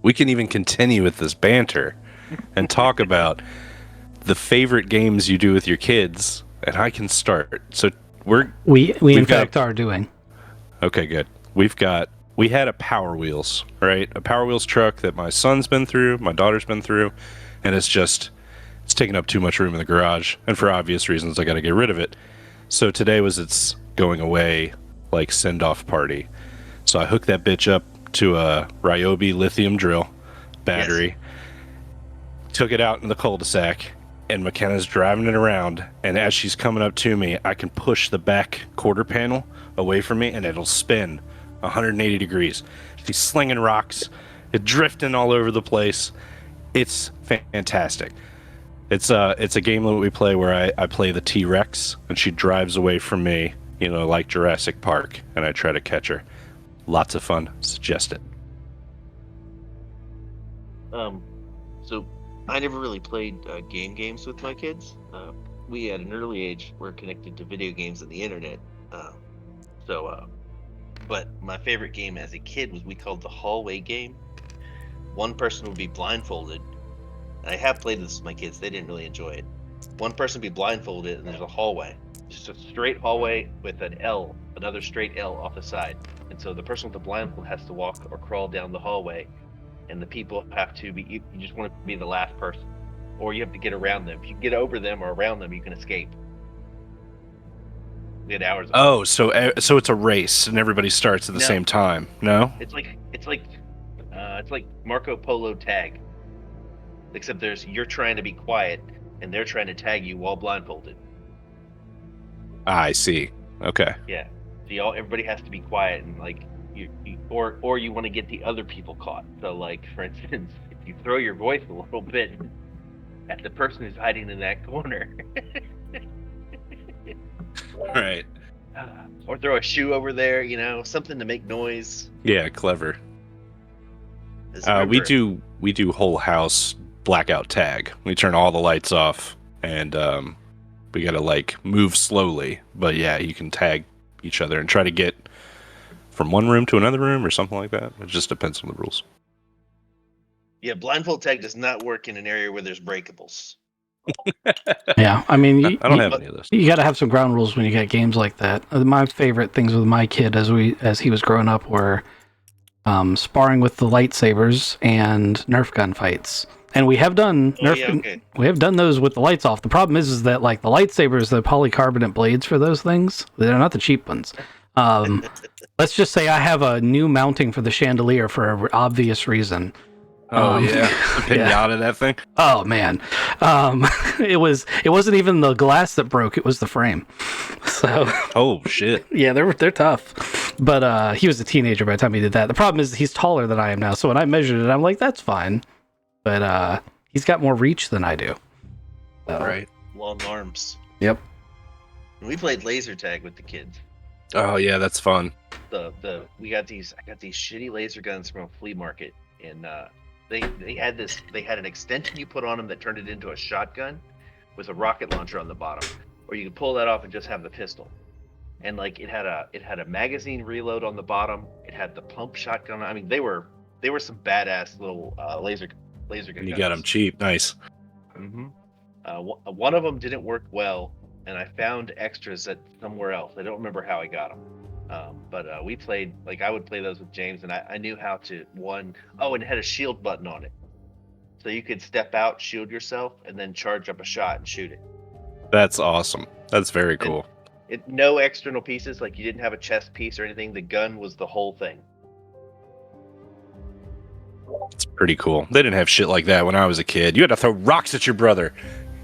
we can even continue with this banter and talk about the favorite games you do with your kids, and I can start. So we in fact are doing. Okay, good. We had a Power Wheels, right? A Power Wheels truck that my son's been through, my daughter's been through, and it's taking up too much room in the garage, and for obvious reasons I got to get rid of it. So today was its going away like send-off party. So I hooked that bitch up to a Ryobi lithium drill battery. Yes. Took it out in the cul-de-sac, and McKenna's driving it around, and as she's coming up to me, I can push the back quarter panel away from me and it'll spin 180 degrees. She's slinging rocks, it's drifting all over the place. It's fantastic. It's a game that we play where I play the T-Rex and she drives away from me, like Jurassic Park, and I try to catch her. Lots of fun. Suggest it. So I never really played games with my kids. We at an early age were connected to video games and the internet. But my favorite game as a kid was we called the hallway game. One person would be blindfolded. And I have played this with my kids. They didn't really enjoy it. One person would be blindfolded and there's a hallway. Just a straight hallway with an L, another straight L off the side. And so the person with the blindfold has to walk or crawl down the hallway. And the people have to be, you just want to be the last person. Or you have to get around them. If you get over them or around them, you can escape. We had hours. Oh, so it's a race and everybody starts at the same time. No? It's like Marco Polo tag. Except you're trying to be quiet and they're trying to tag you while blindfolded. I see. Okay. Yeah. So everybody has to be quiet and or you want to get the other people caught. So like for instance, if you throw your voice a little bit at the person who's hiding in that corner. Right. Or throw a shoe over there, something to make noise. Yeah, clever. We do whole house blackout tag. We turn all the lights off and we gotta move slowly. But yeah, you can tag each other and try to get from one room to another room or something like that. It just depends on the rules. Yeah, blindfold tag does not work in an area where there's breakables. Yeah, I mean, I don't have any of those. You got to have some ground rules when you get games like that. My favorite things with my kid as he was growing up were sparring with the lightsabers and Nerf gun fights. And we have done we have done those with the lights off. The problem is that the lightsabers, the polycarbonate blades for those things, they're not the cheap ones. Let's just say I have a new mounting for the chandelier for an obvious reason. Oh yeah, pinata that thing. Oh man, it wasn't even the glass that broke; it was the frame. So. Oh shit. Yeah, they're tough. But he was a teenager by the time he did that. The problem is he's taller than I am now, so when I measured it, I'm like, that's fine. But he's got more reach than I do. So. Right. Long arms. Yep. We played laser tag with the kids. Oh yeah, that's fun. I got these shitty laser guns from a flea market, and they had an extension you put on them that turned it into a shotgun with a rocket launcher on the bottom, or you could pull that off and just have the pistol. And it had a magazine reload on the bottom. It had the pump shotgun. I mean, they were some badass little laser gun. You got them cheap, nice. Mm-hmm. One of them didn't work well, and I found extras at somewhere else. I don't remember how I got them. But we played, I would play those with James, and I knew how to, and it had a shield button on it. So you could step out, shield yourself, and then charge up a shot and shoot it. That's awesome. That's very cool. No external pieces, you didn't have a chest piece or anything. The gun was the whole thing. It's pretty cool. They didn't have shit like that when I was a kid. You had to throw rocks at your brother.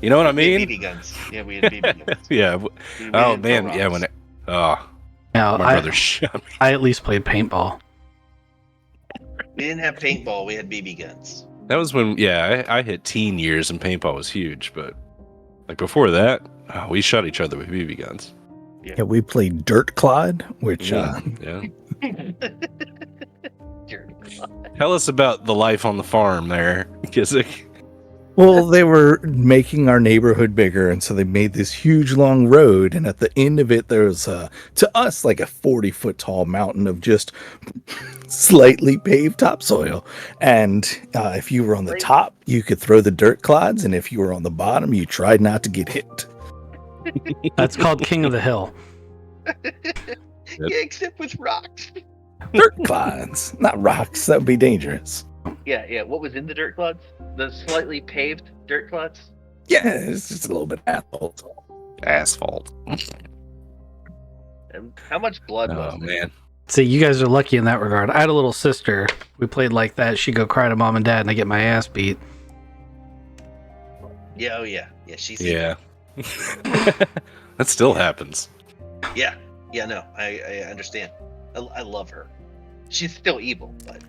You know what I mean? BB guns. Yeah, we had BB guns. Yeah. Oh man, yeah. Now, my brother shot me. I at least played paintball. We didn't have paintball. We had BB guns. That was when, I hit teen years and paintball was huge. But Before that, we shot each other with BB guns. Yeah, we played Dirt Clod, which yeah. Tell us about the life on the farm there, Kissick. Well, they were making our neighborhood bigger, and so they made this huge long road, and at the end of it, there was, to us, like a 40-foot tall mountain of just slightly paved topsoil. And if you were on the top, you could throw the dirt clods, and if you were on the bottom, you tried not to get hit. That's called King of the Hill. Yeah, except with rocks. Dirt clods, not rocks. That would be dangerous. Yeah. What was in the dirt clods? The slightly paved dirt clods? Yeah, it's just a little bit asphalt. Asphalt. And how much blood was Oh, there? man. See, you guys are lucky in that regard. I had a little sister. We played like that. She'd go cry to mom and dad, and I get my ass beat. Yeah, yeah. She's Yeah. That still happens. Yeah, no, I understand. I love her. She's still evil, but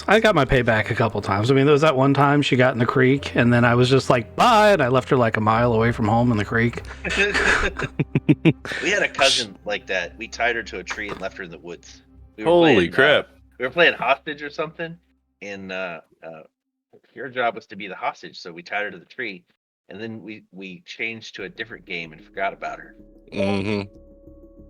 I got my payback a couple times. I mean, there was that one time she got in the creek, and then I was just like, bye, and I left her like a mile away from home in the creek. we had a cousin like that. We tied her to a tree and left her in the woods. Holy crap. We were playing hostage or something, and your job was to be the hostage, so we tied her to the tree, and then we changed to a different game and forgot about her. Mm-hmm.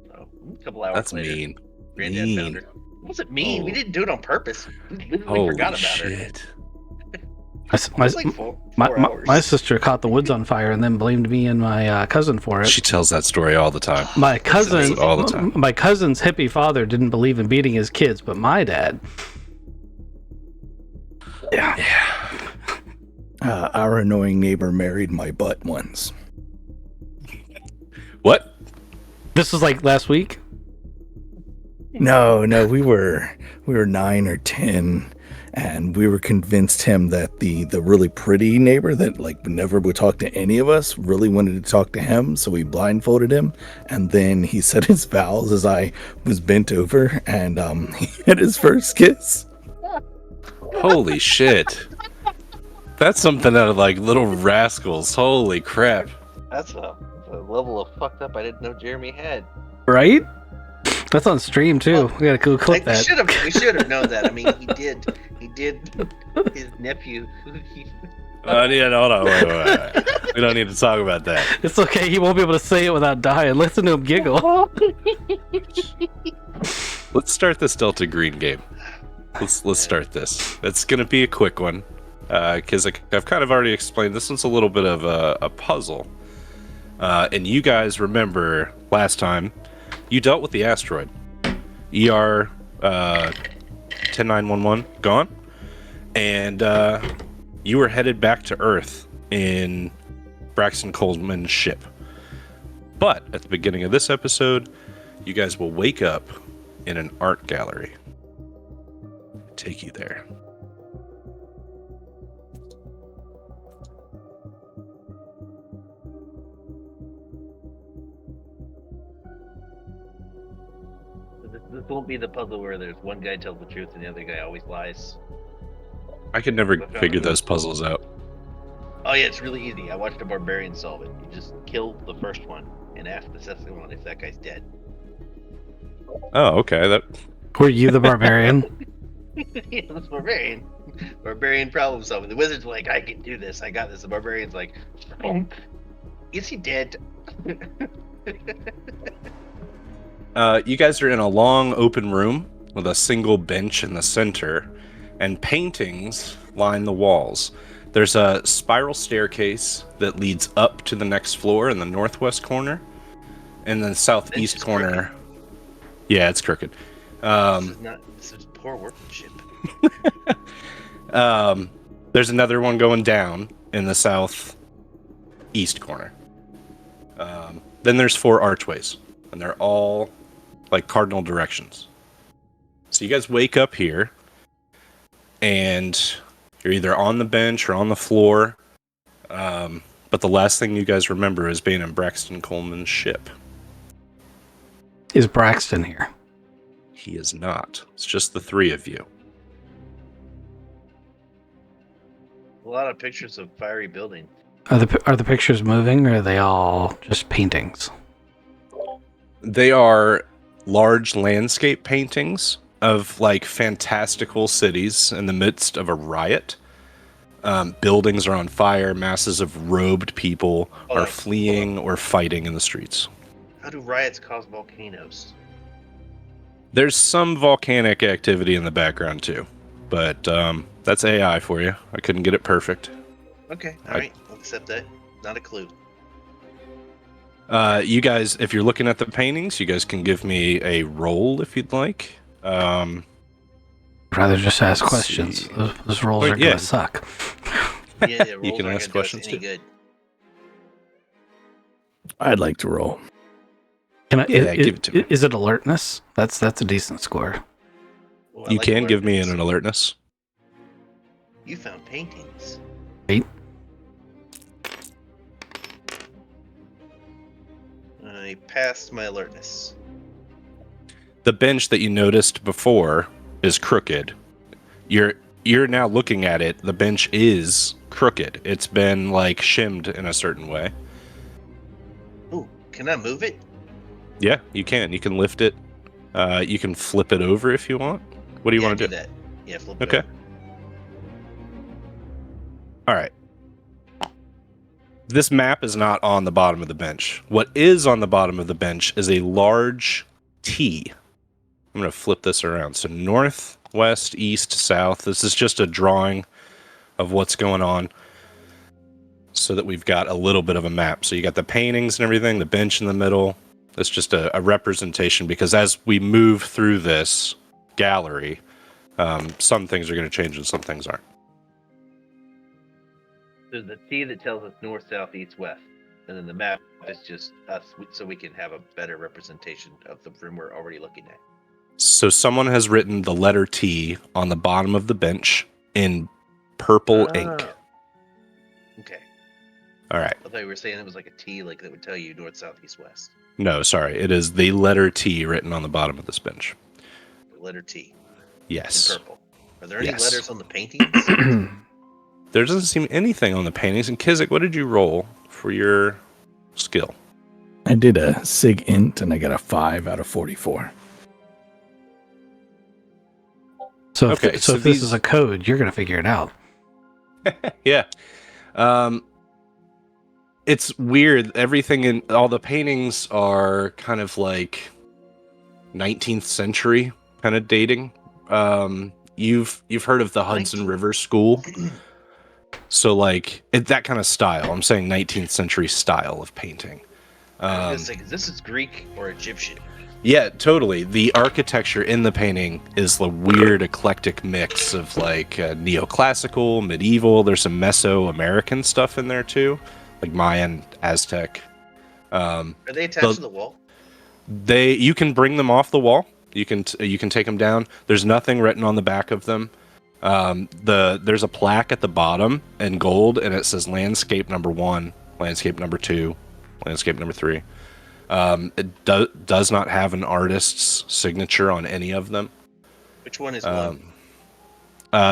So, a couple hours That's later, mean. Granddad found her. It wasn't mean. We didn't do it on purpose. We literally Holy forgot about shit. her. It was like four hours. My sister caught the woods on fire and then blamed me and my cousin for it. She tells that story all the time. My cousin, all the time. My cousin's hippie father didn't believe in beating his kids, but my dad. Yeah. Our annoying neighbor married my butt once. What? This was like last week. No, we were 9 or 10, and we were convinced him that the really pretty neighbor that like never would talk to any of us really wanted to talk to him, so we blindfolded him, and then he said his vows as I was bent over, and he had his first kiss. Holy shit. That's something out of like Little Rascals. Holy crap. That's a level of fucked up I didn't know Jeremy had. Right? That's on stream too. We gotta go clip that. We should have known that. I mean, he did. His nephew. Yeah, no, hold on, wait. We don't need to talk about that. It's okay. He won't be able to say it without dying. Listen to him giggle. Let's start this Delta Green game. Let's start this. It's gonna be a quick one, because I've kind of already explained. This one's a little bit of a puzzle, and you guys remember last time you dealt with the asteroid, ER 10911 gone, and you were headed back to Earth in Braxton Coleman's ship. But at the beginning of this episode, you guys will wake up in an art gallery. Take you there. This won't be the puzzle where there's one guy tells the truth and the other guy always lies. I could never figure those puzzles out. Oh yeah, it's really easy. I watched a barbarian solve it. You just kill the first one and ask the second one if that guy's dead. Oh, okay. Were you the barbarian? Yeah, that's barbarian. Barbarian problem solving. The wizard's like, I can do this. I got this. The barbarian's like, is he dead? You guys are in a long open room with a single bench in the center, and paintings line the walls. There's a spiral staircase that leads up to the next floor in the northwest corner, and then the southeast corner. Crooked. Yeah, it's crooked. This is poor workmanship. There's another one going down in the southeast corner. Then there's 4 archways, and they're all like cardinal directions. So you guys wake up here, and you're either on the bench or on the floor. But the last thing you guys remember is being in Braxton Coleman's ship. Is Braxton here? He is not. It's just the 3 of you. A lot of pictures of fiery buildings. Are the pictures moving, or are they all just paintings? They are large landscape paintings of like fantastical cities in the midst of a riot. Buildings are on fire. Masses of robed people Hold are on, fleeing or fighting in the streets. How do riots cause volcanoes? There's some volcanic activity in the background too, but that's AI for you. I couldn't get it perfect. Okay, alright, I'll accept that. Not a clue. You guys, if you're looking at the paintings, you guys can give me a roll if you'd like. I'd rather just ask Let's questions. see. Those rolls Well, are yeah. gonna suck. Yeah, rolls You can aren't ask gonna do us questions, any too. good. I'd like to roll. Can I, Yeah, give it to me. Is it alertness? That's a decent score. Well, I You like can give me alertness. an alertness. You found paintings. 8. I passed my alertness. The bench that you noticed before is crooked. You're now looking at it. The bench is crooked. It's been like shimmed in a certain way. Ooh, can I move it? Yeah, you can. You can lift it. You can flip it over if you want. What do you want to do? that. Yeah, flip it Okay. over. All right. This map is not on the bottom of the bench. What is on the bottom of the bench is a large T. I'm going to flip this around. So north, west, east, south. This is just a drawing of what's going on so that we've got a little bit of a map. So you got the paintings and everything, the bench in the middle. It's just a representation because as we move through this gallery, some things are going to change and some things aren't. There's the T that tells us north, south, east, west. And then the map is just us so we can have a better representation of the room we're already looking at. So someone has written the letter T on the bottom of the bench in purple ink. Okay. All right. I thought you were saying it was like a T, like that would tell you north, south, east, west. No, sorry. It is the letter T written on the bottom of this bench. The letter T Yes. in purple. Are there any Yes. letters on the paintings? There doesn't seem anything on the paintings. And Kizik, what did you roll for your skill? I did a sig int and I got a 5 out of 44. So if, Okay, so if this these- is a code, you're gonna figure it out. Yeah. It's weird. Everything in all the paintings are kind of like 19th century kind of dating. You've heard of the Hudson 19th. River School. So like that kind of style. I'm saying 19th century style of painting. I was like, this is Greek or Egyptian. Yeah, totally. The architecture in the painting is the weird eclectic mix of like neoclassical, medieval. There's some Mesoamerican stuff in there too, like Mayan, Aztec. Are they attached to the wall? You can bring them off the wall. You can take them down. There's nothing written on the back of them. There's a plaque at the bottom in gold, and it says landscape number 1, landscape number 2, landscape number 3. It does not have an artist's signature on any of them. Which one is one?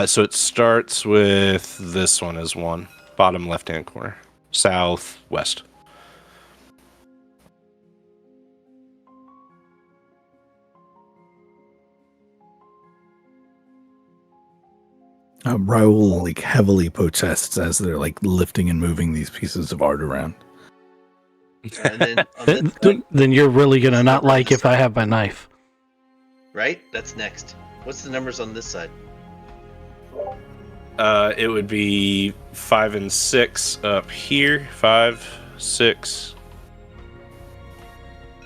So it starts with this one as 1, bottom left-hand corner, southwest. Raul like heavily protests as they're like lifting and moving these pieces of art around. And then on the, like, Then you're really gonna not like if I have my knife. right? That's next. What's the numbers on this side? It would be 5 and 6 up here. 5, 6,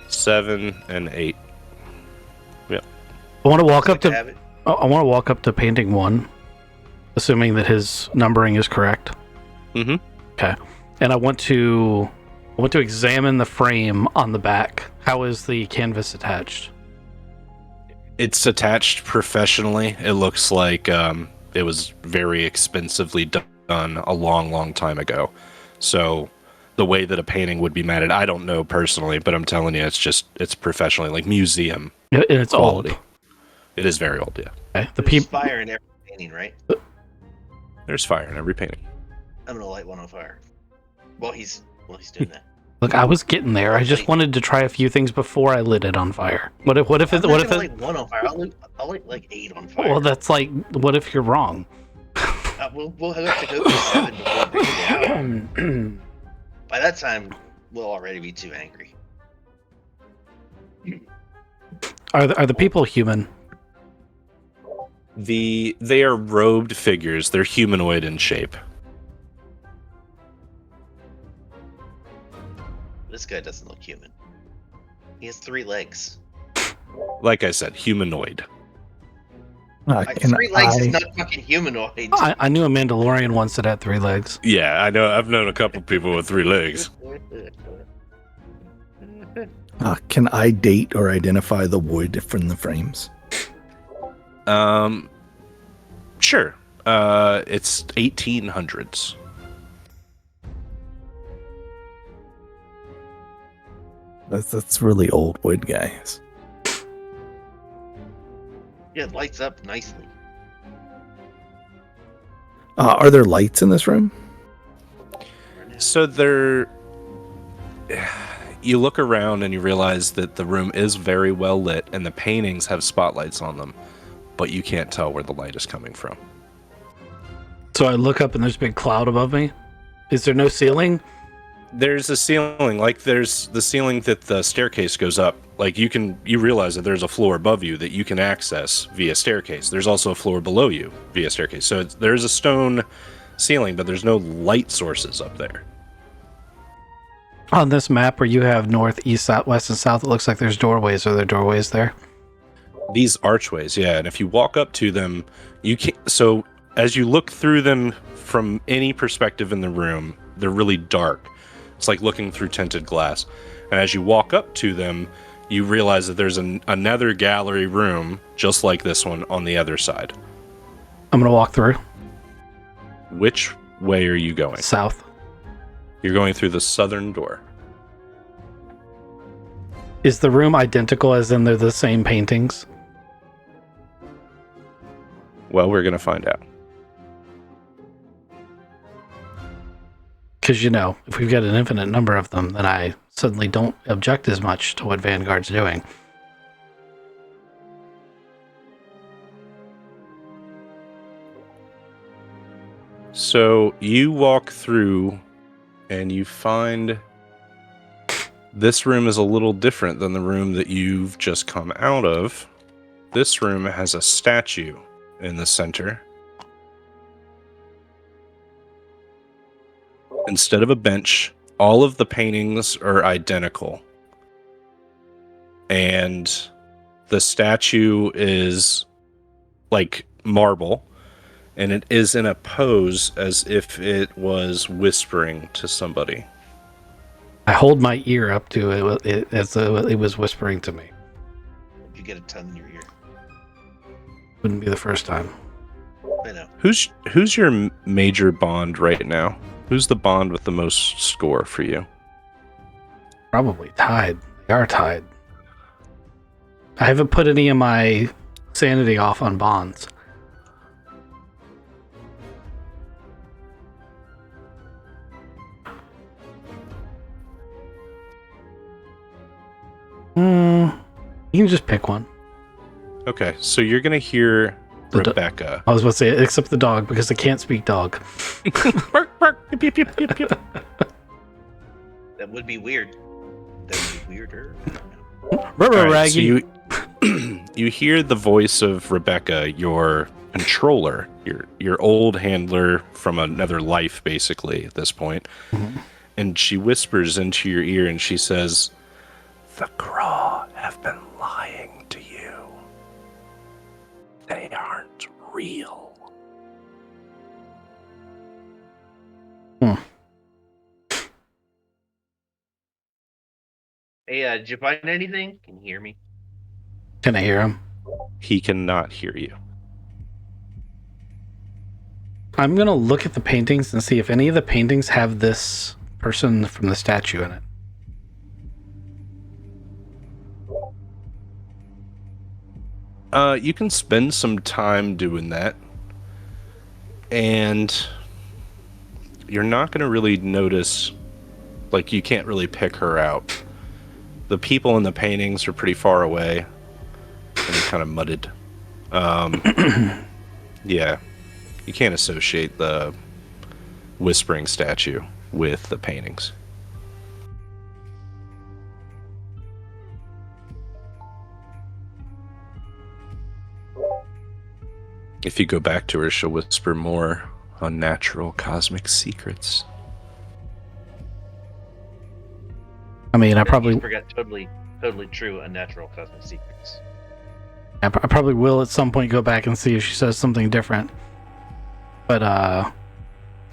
7, and 8. I want to walk up I to. have it. I want to walk up to painting 1, assuming that his numbering is correct. Mm-hmm. Okay, and I want to examine the frame on the back. How is the canvas attached? It's attached professionally. It looks like it was very expensively done a long, long time ago. So the way that a painting would be matted, I don't know personally, but I'm telling you, it's professionally, like museum And it's quality. old. It is very old, yeah. Okay. The There's people. fire in every painting, right? There's fire in every painting. I'm gonna light one on fire. While he's doing that. Look, I was getting there. I just wanted to try a few things before I lit it on fire. What if I'm not it? gonna light one on fire. I'll light like 8 on fire. Well, that's like, what if you're wrong? We'll have to go through 7 before we figure it out. By that time, we'll already be too angry. Are the people human? They are robed figures. They're humanoid in shape. This guy doesn't look human. He has 3 legs. Like I said, humanoid. Can 3 legs is I- not fucking humanoid. I knew a Mandalorian once that had 3 legs. Yeah, I know. I've known a couple people with 3 legs. Can I date or identify the wood from the frames? Sure. It's 1800s. That's really old wood, guys. Yeah, it lights up nicely. Are there lights in this room? So you look around and you realize that the room is very well lit and the paintings have spotlights on them, but you can't tell where the light is coming from. So I look up and there's a big cloud above me. Is there no ceiling? There's a ceiling, like there's the ceiling that the staircase goes up. Like you realize that there's a floor above you that you can access via staircase. There's also a floor below you via staircase. So there's a stone ceiling, but there's no light sources up there. On this map where you have north, east, south, west, and south, it looks like there's doorways. Are there doorways there? These archways, yeah, and if you walk up to them, you can. So as you look through them from any perspective in the room, they're really dark. It's like looking through tinted glass. And as you walk up to them, you realize that there's another gallery room just like this one on the other side. I'm gonna walk through. Which way are you going? South. You're going through the southern door. Is the room identical as in they're the same paintings? Well, we're going to find out. Because, if we've got an infinite number of them, then I suddenly don't object as much to what Vanguard's doing. So you walk through and you find this room is a little different than the room that you've just come out of. This room has a statue in the center. Instead of a bench, all of the paintings are identical. And the statue is like marble, and it is in a pose as if it was whispering to somebody. I hold my ear up to it as though it was whispering to me. You get a tongue in your ear. Wouldn't be the first time. I know. Who's your major bond right now? Who's the bond with the most score for you? Probably tied. They are tied. I haven't put any of my sanity off on bonds. You can just pick one. Okay, so you're gonna hear Rebecca. I was about to say, except the dog, because I can't speak dog. Bark, bark, peep, peep, peep, peep. That would be weird. That would be weirder. Rubber All right, so Raggy. you hear the voice of Rebecca, your controller, your old handler from another life, basically at this point. Mhm. And she whispers into your ear, and she says, "The Craw have been lying to you. They aren't real." Hey, did you find anything? Can you hear me? Can I hear him? He cannot hear you. I'm going to look at the paintings and see if any of the paintings have this person from the statue in it. You can spend some time doing that, and you're not going to really notice, like, you can't really pick her out. The people in the paintings are pretty far away, and kind of mudded. Yeah. You can't associate the whispering statue with the paintings. If you go back to her, she'll whisper more unnatural cosmic secrets. I mean, I That you probably forgot totally true unnatural cosmic secrets. I probably will at some point go back and see if she says something different. But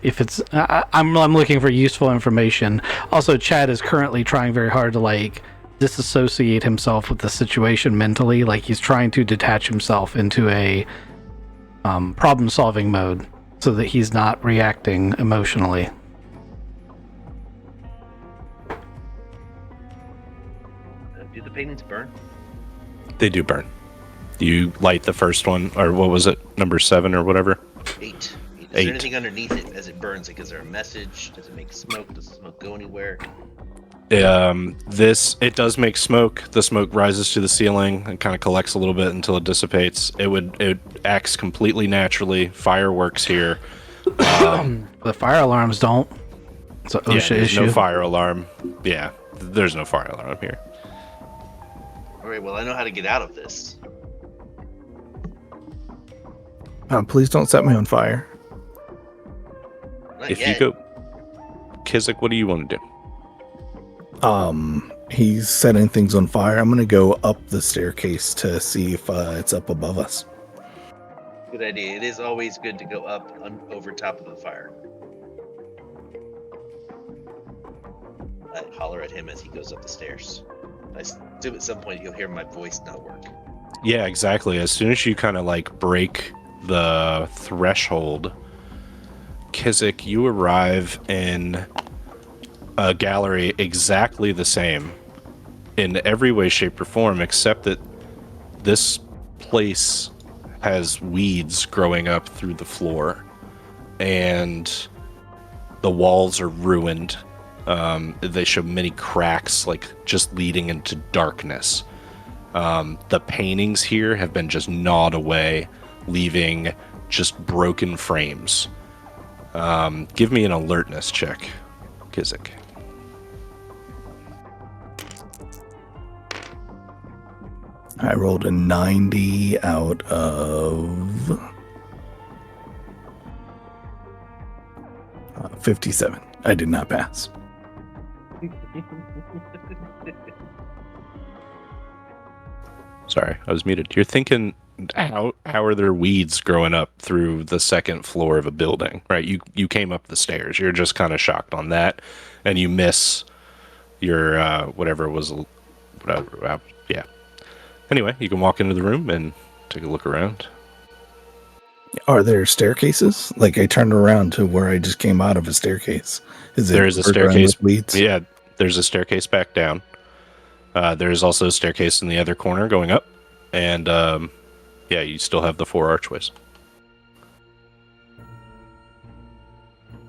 if it's, I'm looking for useful information. Also, Chad is currently trying very hard to like disassociate himself with the situation mentally. Like he's trying to detach himself into a problem-solving mode so that he's not reacting emotionally. Do the paintings burn? They do burn. You light the first one, or what was it, number 7 or whatever? 8. Is 8. there anything underneath it as it burns? Like, is there a message? Does it make smoke? Does the smoke go anywhere? It does make smoke. The smoke rises to the ceiling and kind of collects a little bit until it dissipates. It acts completely naturally. Fireworks here. The fire alarms don't. It's an OSHA there's issue. no fire alarm. Yeah, there's no fire alarm here. All right. Well, I know how to get out of this. Please don't set me on fire. Not If yet. you go, Kizik, what do you want to do? He's setting things on fire. I'm gonna go up the staircase to see if it's up above us. Good idea. It is always good to go up over top of the fire. I holler at him as he goes up the stairs. I assume at some point he'll hear my voice not work. Yeah, exactly. As soon as you kind of like break the threshold, Kizik, you arrive in a gallery exactly the same in every way, shape, or form, except that this place has weeds growing up through the floor, and the walls are ruined. They show many cracks, like just leading into darkness. The paintings here have been just gnawed away, leaving just broken frames. Give me an alertness check, Kizik. I rolled a 90 out of 57. I did not pass. Sorry, I was muted. You're thinking, how are there weeds growing up through the second floor of a building, right? You came up the stairs. You're just kind of shocked on that, and you miss your whatever it was, whatever. Yeah. Anyway, you can walk into the room and take a look around. Are there staircases? Like I turned around to where I just came out of a staircase. There is a covered around staircase. with weeds? Yeah, there's a staircase back down. There's also a staircase in the other corner going up, and yeah, you still have the 4 archways.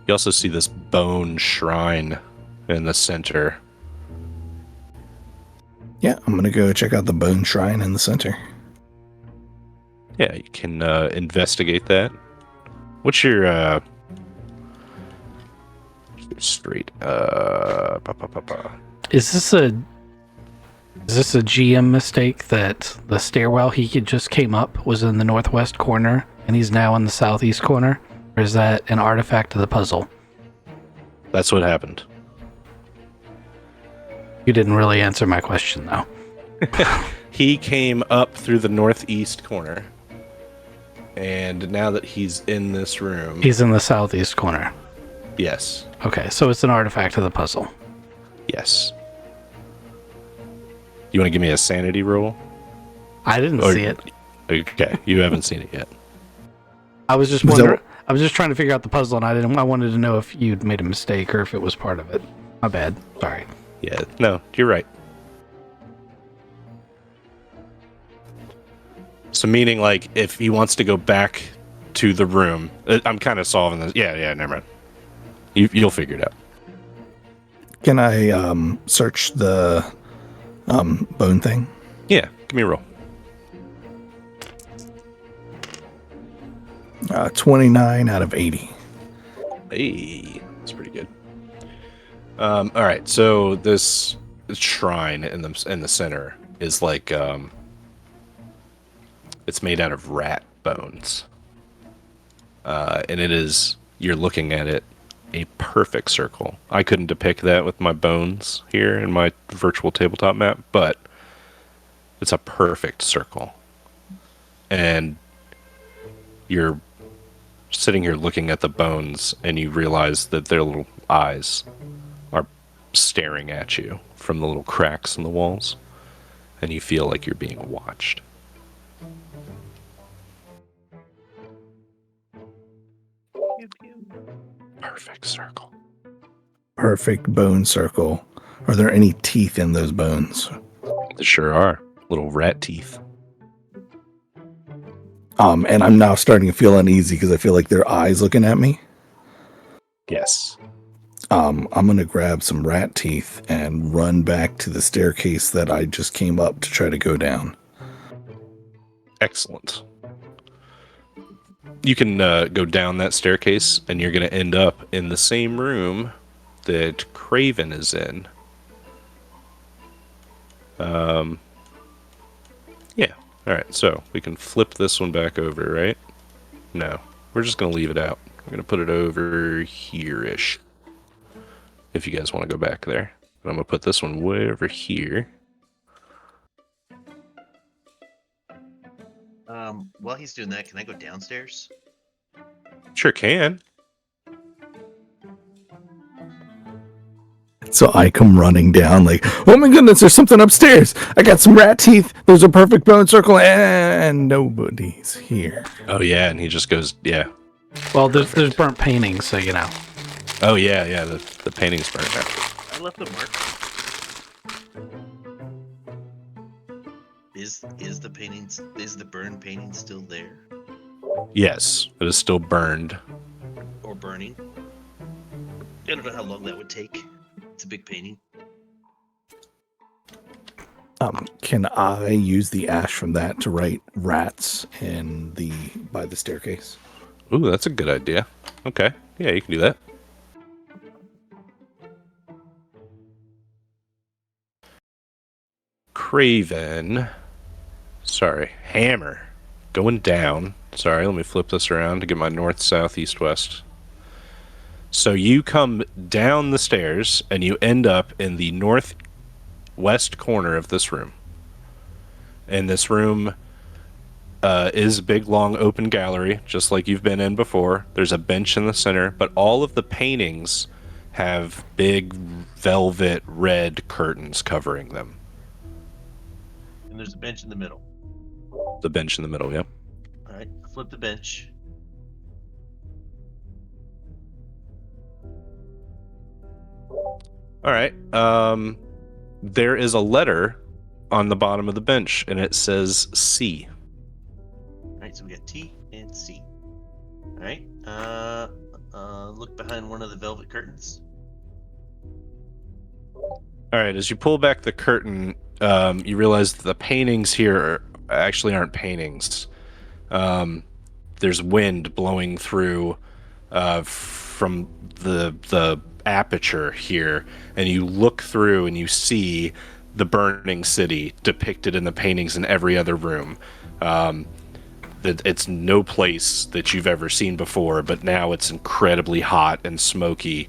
You also see this bone shrine in the center. Yeah, I'm gonna go check out the bone shrine in the center. Yeah, you can investigate that. What's your street? Is this a GM mistake that the stairwell he just came up was in the northwest corner and he's now in the southeast corner? Or is that an artifact of the puzzle? That's what happened. You didn't really answer my question, though. He came up through the northeast corner, and now that he's in this room, He's in the southeast corner. yes, Okay, so it's an artifact of the puzzle. yes. You want to give me a sanity roll? I didn't Or- see it. Okay, you haven't seen it yet. I was just Was that- wondering. I was just trying to figure out the puzzle, and I wanted to know if you'd made a mistake or if it was part of it. My bad. Sorry. Yeah, no, you're right. So meaning, like, if he wants to go back to the room, I'm kind of solving this. Yeah, never mind. You'll figure it out. Can I search the bone thing? Yeah, give me a roll. 29 out of 80. Hey, that's pretty good. All right, so this shrine in the center is like it's made out of rat bones, and you're looking at it, a perfect circle. I couldn't depict that with my bones here in my virtual tabletop map, but it's a perfect circle. And you're sitting here looking at the bones, and you realize that their little eyes are staring at you from the little cracks in the walls, and you feel like you're being watched. Perfect circle. Perfect bone circle. Are there any teeth in those bones? There sure are. Little rat teeth. And I'm now starting to feel uneasy because I feel like their eyes looking at me. Yes. I'm going to grab some rat teeth and run back to the staircase that I just came up to try to go down. Excellent. You can go down that staircase, and you're going to end up in the same room that Craven is in. Yeah. All right, so we can flip this one back over, right? No, we're just going to leave it out. We're going to put it over here-ish, if you guys want to go back there. But I'm going to put this one way over here. While he's doing that, can I go downstairs? Sure can. So I come running down like, oh my goodness, there's something upstairs. I got some rat teeth. There's a perfect bone circle and nobody's here. Oh, yeah, and he just goes, yeah. Well, there's burnt paintings, so you know. Oh, yeah, the painting's burnt out. I left a mark. Is the burned painting still there? Yes, it is still burned. Or burning? I don't know how long that would take. It's a big painting. Can I use the ash from that to write rats by the staircase? Ooh, that's a good idea. Okay, yeah, you can do that. Craven. Sorry, Hammer. Going down. Sorry, let me flip this around to get my north, south, east, west. So you come down the stairs, and you end up in the northwest corner of this room. And this room is a big, long, open gallery, just like you've been in before. There's a bench in the center, but all of the paintings have big velvet red curtains covering them. And there's a bench in the middle. The bench in the middle, yep. All right, flip the bench. All right. There is a letter on the bottom of the bench, and it says C. All right, so we got T and C. All right. Look behind one of the velvet curtains. All right. As you pull back the curtain, you realize that the paintings here actually aren't paintings. There's wind blowing through from the aperture here, and you look through and you see the burning city depicted in the paintings in every other room. It's no place that you've ever seen before, but now it's incredibly hot and smoky,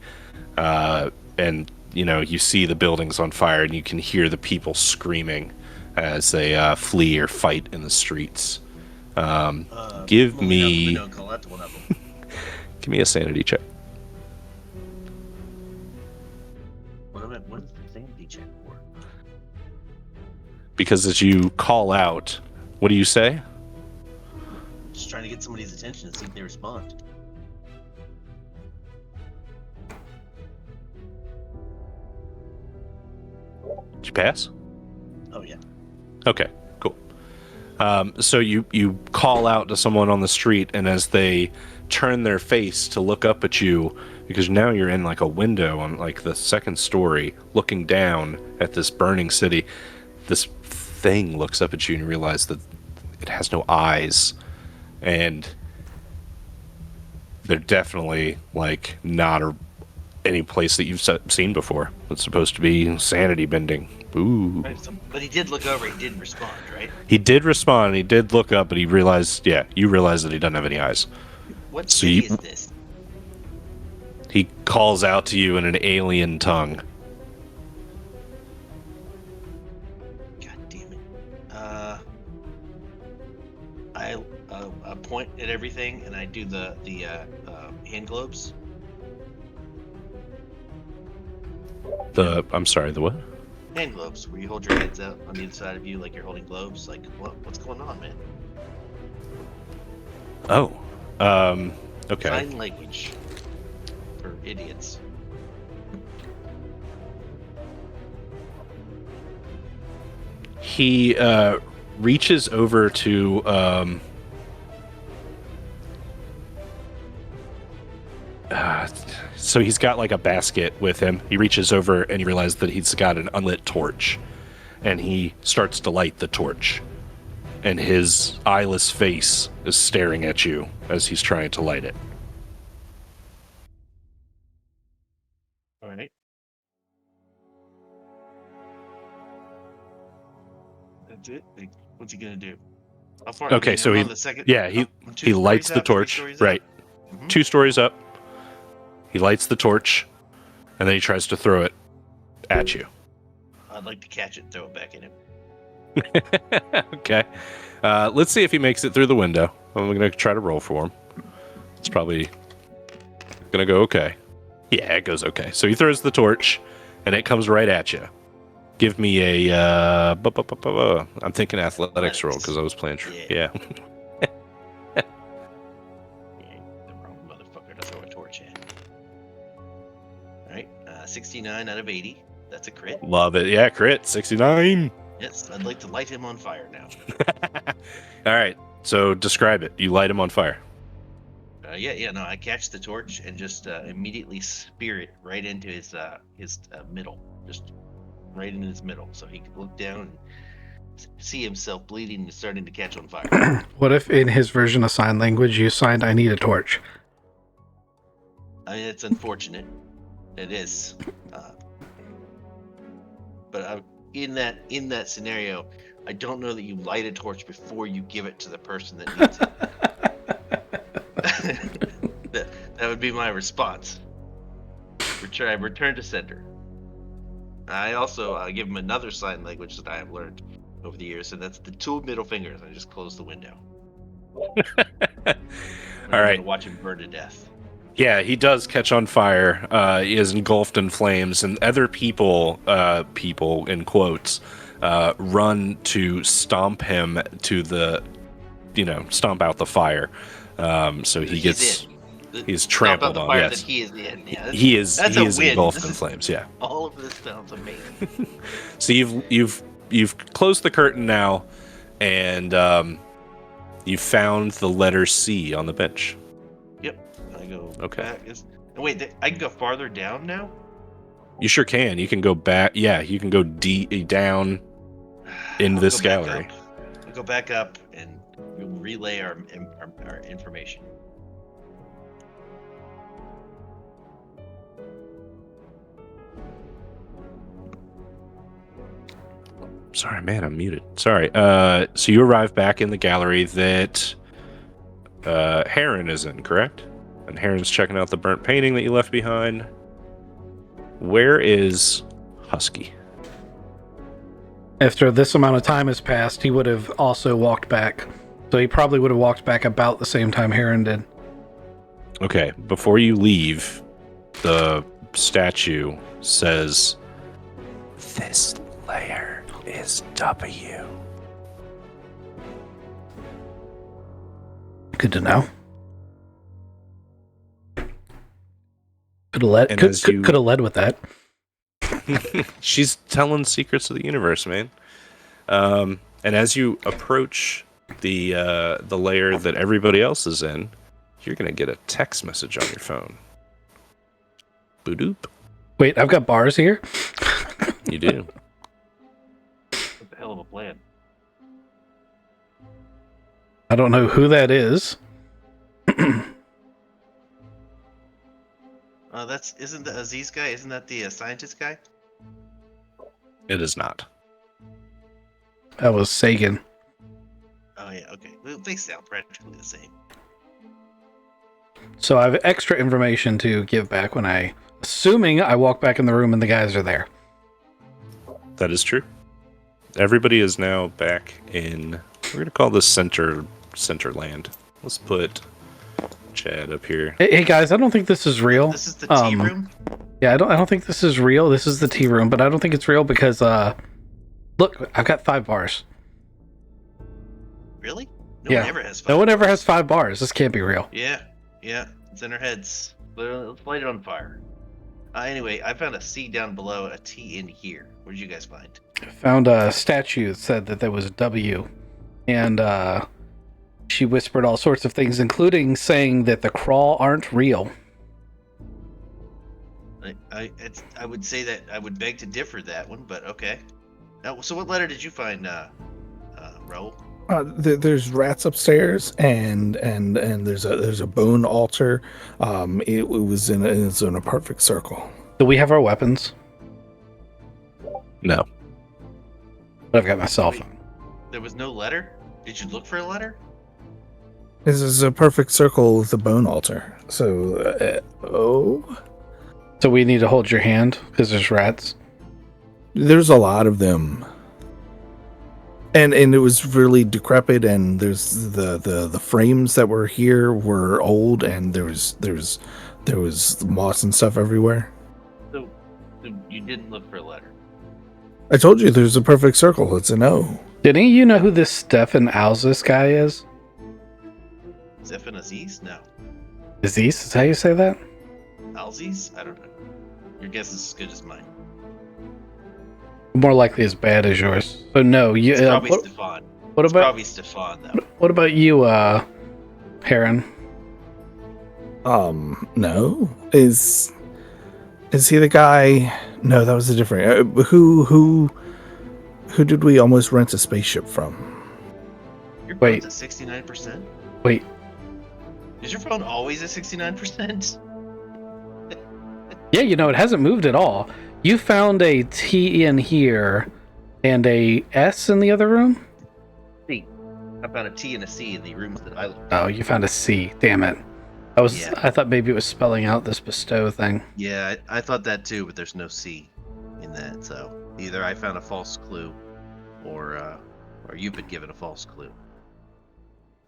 and you see the buildings on fire, and you can hear the people screaming as they flee or fight in the streets. Give me a sanity check. What is the sanity check for? Because as you call out, what do you say? Just trying to get somebody's attention and see if they respond. Did you pass? Oh yeah. Okay, cool. So you call out to someone on the street, and as they turn their face to look up at you, because now you're in like a window on like the second story, looking down at this burning city, this thing looks up at you and you realize that it has no eyes, and they're definitely like not any place that you've seen before. It's supposed to be sanity bending. Ooh. Right, but he did look over. He didn't respond, right? He did respond. He did look up, but he realized. Yeah, you realize that he doesn't have any eyes. What So city is this? He calls out to you in an alien tongue. God damn it. I point at everything and I do the hand globes. I'm sorry, the what? Hand globes, where you hold your hands out on the inside of you like you're holding globes. Like, what's going on, man? Oh. Okay. Sign language for idiots. He reaches over to so he's got like a basket with him. He reaches over and he realizes that he's got an unlit torch, and he starts to light the torch, and his eyeless face is staring at you as he's trying to light it. All right. That's it. Like, what's he gonna do? How far? Okay, so I'm he on the second. yeah he I'm 2 he lights stories the up, 3 torch, stories up? right? Mhm. 2 stories up. He lights the torch, and then he tries to throw it at you. I'd like to catch it and throw it back at him. Okay. Let's see if he makes it through the window. I'm going to try to roll for him. It's probably going to go okay. Yeah, it goes okay. So he throws the torch, and it comes right at you. Give me a... I'm thinking athletics roll because I was playing... Yeah. The wrong motherfucker to throw a torch at. Alright, 69 out of 80. That's a crit. Love it. Yeah, crit. 69. Yes, I'd like to light him on fire now. All right. So describe it. You light him on fire. No, I catch the torch and just immediately spear it right into his middle. Just right in his middle. So he could look down and see himself bleeding and starting to catch on fire. What if in his version of sign language you signed "I need a torch"? I mean, it's unfortunate. It is. But in that scenario, I don't know that you light a torch before you give it to the person that needs it. that would be my response. Return to sender. I also give him another sign language that I have learned over the years, and that's the 2 middle fingers. I just close the window. All right. right. Watch him burn to death. Yeah, he does catch on fire. He is engulfed in flames, and other people in quotes, run to stomp him stomp out the fire. So he's trampled on. Yes, he is in. Yeah, he is win. engulfed in flames. Yeah. All of this sounds amazing. So you've closed the curtain now, and you found the letter C on the bench. I go Okay. back. Wait, I can go farther down now? You sure can. You can go back. Yeah, you can go down in this gallery. I'll go back up and we'll relay our information. Sorry, man, I'm muted. Sorry. So you arrive back in the gallery that Heron is in, correct? And Heron's checking out the burnt painting that you left behind. Where is Husky? After this amount of time has passed, he would have also walked back. So he probably would have walked back about the same time Heron did. Okay, before you leave, the statue says, "This layer is W." Good to know. Could have led with that. She's telling secrets of the universe, man. And as you approach the layer that everybody else is in, you're gonna get a text message on your phone. Boop. Wait, I've got bars here? You do. What the hell of a plan? I don't know who that is. Isn't the Aziz guy? Isn't that the scientist guy? It is not. That was Sagan. Oh yeah, okay. Well, they sound practically the same. So I have extra information to give back when assuming I walk back in the room and the guys are there. That is true. Everybody is now back in. We're gonna call this center land. Let's put Chad up here. Hey guys, I don't think this is real. This is the tea room. Yeah, I don't think this is real. This is the tea room, but I don't think it's real because look, I've got 5 bars. Really? Yeah. One ever has 5 No one ever bars. has 5 bars. This can't be real. Yeah, it's in our heads. Let's light it on fire. Anyway, I found a C down below, a T in here. What did you guys find? I found a statue that said that there was a W, and she whispered all sorts of things, including saying that the crawl aren't real. I would say that I would beg to differ that one, but okay. Now, so what letter did you find, Raul? There's rats upstairs, and there's a bone altar. It was in a perfect circle. Do we have our weapons? No. But I've got my cell phone. There was no letter? Did you look for a letter? This is a perfect circle with a bone altar. So, So we need to hold your hand because there's rats. there's a lot of them. And it was really decrepit, and there's the frames that were here were old, and there was moss and stuff everywhere. So you didn't look for a letter. I told you there's a perfect circle. It's an O. Did any of you know who this Stefan Alzis guy is? Zephan Aziz? No. Aziz? Is how you say that? Alziz? I don't know. Your guess is as good as mine. More likely as bad as yours. So no, you. It's probably Stefan. What It's about probably Stefan, though. what about you, Heron? No. Is he the guy? No, that was a different. Who did we almost rent a spaceship from? Your Wait. phone's at 69%? Wait, Is your phone always at 69%? yeah, it hasn't moved at all. You found a T in here and a S in the other room? C. I found a T and a C in the rooms that I looked Oh, you found a C. Damn it. Yeah. I thought maybe it was spelling out this bestow thing. Yeah, I thought that too, but there's no C in that. So either I found a false clue, or you've been given a false clue.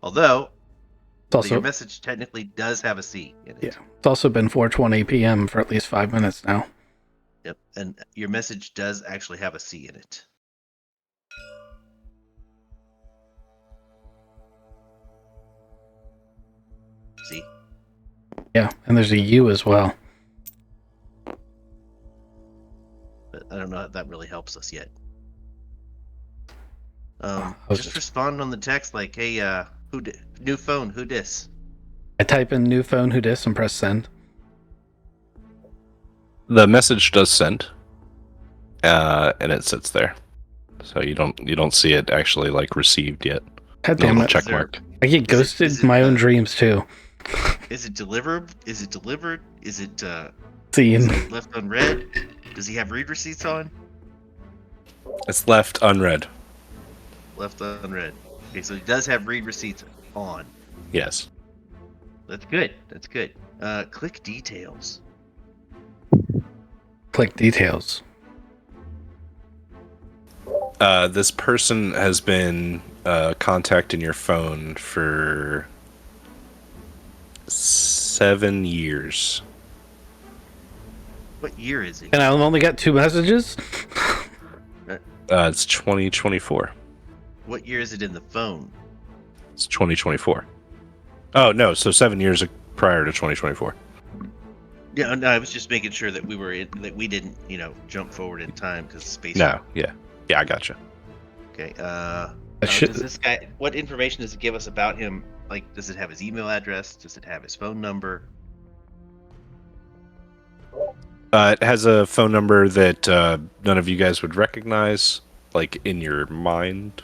Although It's also your message technically does have a C in it. Yeah. It's also been 4:20 p.m. for at least 5 minutes now. Yep, and your message does actually have a C in it. See? Yeah, and there's a U as well. But I don't know if that really helps us yet. I was Just just- respond on the text like, "Hey, new phone, who dis?" I type in new phone who dis and press send. The message does send, and it sits there, so you don't see it actually like received yet. God No damn little it. check Is there- mark. I get ghosted is it, in my own dreams too. Is it delivered? Is it delivered? Is it Scene. left unread? Does he have read receipts on? It's left unread. Left unread. Okay, so he does have read receipts on. Yes. That's good. That's good. Click details. Click details. This person has been contacting your phone for 7 years. What year is he? And I've only got 2 messages? It's 2024. What year is it in the phone? It's 2024. Oh no, so 7 years prior to 2024. Yeah, no, I was just making sure that that we didn't, jump forward in time because space. No, yeah, I gotcha. Okay. should- Does this guy? What information does it give us about him? Like, does it have his email address? Does it have his phone number? It has a phone number that none of you guys would recognize, like in your mind.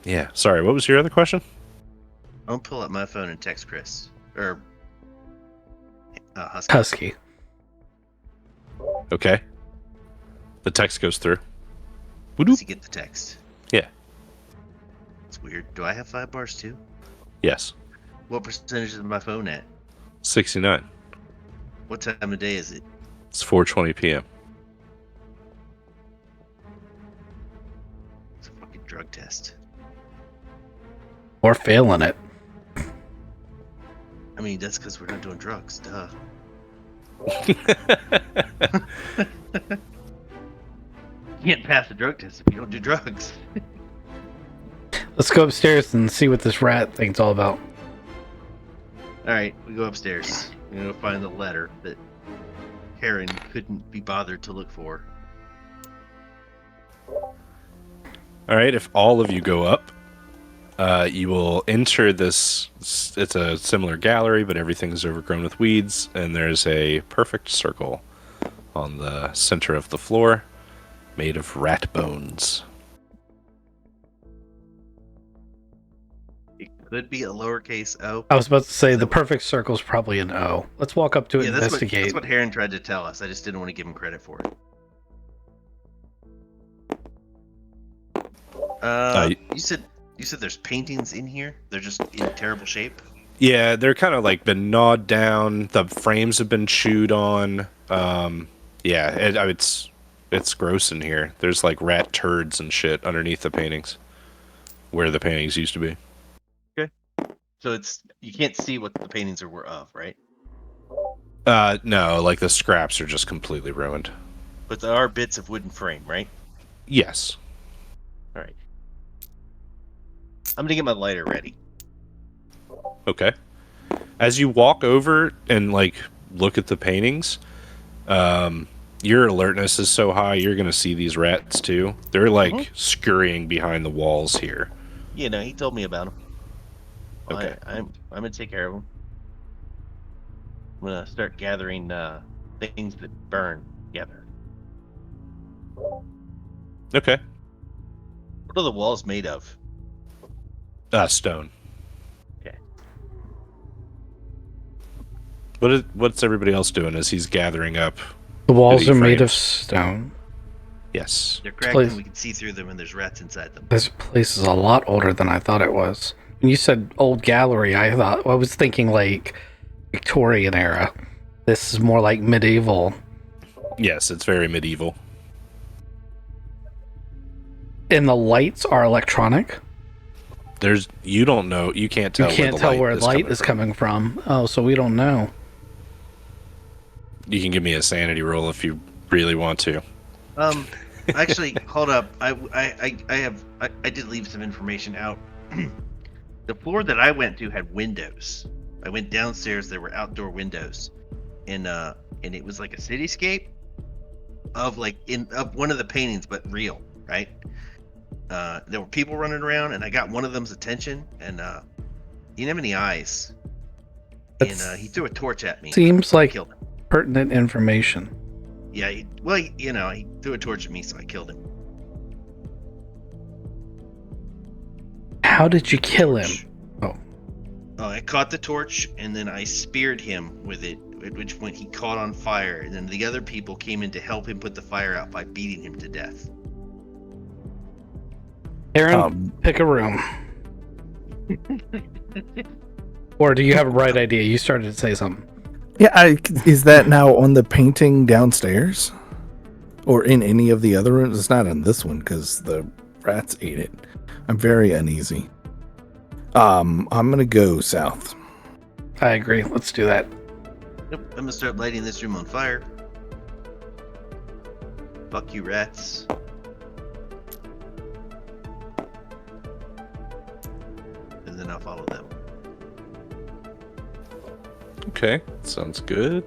Yeah. Sorry. What was your other question? I'll pull up my phone and text Chris. or husky. Husky. Okay. The text goes through. Does he get the text? Yeah. It's weird. Do I have 5 bars too? Yes. What percentage is my phone at? 69. What time of day is it? It's 4:20 p.m. It's a fucking drug test. Or failing it. I mean, that's because we're not doing drugs. Duh. You can't pass the drug test if you don't do drugs. Let's go upstairs and see what this rat thing's all about. All right, we go upstairs. We're gonna find the letter that Karen couldn't be bothered to look for. All right, if all of you go up, you will enter this. It's a similar gallery, but everything's overgrown with weeds, and there's a perfect circle on the center of the floor made of rat bones. It could be a lowercase o. I was about to say the perfect circle's probably an O. Let's walk up to it Yeah, and that's investigate. what Heron tried to tell us. I just didn't want to give him credit for it. You said there's paintings in here. They're just in terrible shape. Yeah, they're kind of like been gnawed down. The frames have been chewed on. Yeah, it's gross in here. There's like rat turds and shit underneath the paintings, where the paintings used to be. Okay. So you can't see what the paintings were of, right? No, like the scraps are just completely ruined. But there are bits of wooden frame, right? Yes. All right. I'm gonna get my lighter ready. Okay. As you walk over and like look at the paintings, your alertness is so high you're gonna see these rats too. They're like scurrying behind the walls here. Yeah, no, he told me about them. Okay. I'm gonna take care of them. I'm gonna start gathering things that burn together. Okay. What are the walls made of? Stone. Okay. What's everybody else doing as he's gathering up? The walls Goody are made of frames. stone. Yes. They're cracked Place- and we can see through them and there's rats inside them. This place is a lot older than I thought it was. When you said old gallery, I was thinking like Victorian era. This is more like medieval. Yes, it's very medieval. And the lights are electronic. You don't know. You can't tell. You can't tell where light is coming from. Oh, so we don't know. You can give me a sanity roll if you really want to. Actually, hold up. I did leave some information out. The floor that I went to had windows. I went downstairs. There were outdoor windows, and it was like a cityscape of one of the paintings, but real, right? There were people running around, and I got one of them's attention, and he didn't have any eyes, and he threw a torch at me. Seems like Killed him. pertinent information. Yeah, he threw a torch at me, so I killed him. How did you kill him? I caught the torch, and then I speared him with it, at which point he caught on fire, and then the other people came in to help him put the fire out by beating him to death. Aaron, pick a room. Or do you have a bright idea? You started to say something. Yeah, is that now on the painting downstairs? Or in any of the other rooms? It's not on this one because the rats ate it. I'm very uneasy. I'm gonna go south. I agree. Let's do that. Yep, I'm gonna start lighting this room on fire. Fuck you, rats. And then I'll follow them. Okay, sounds good.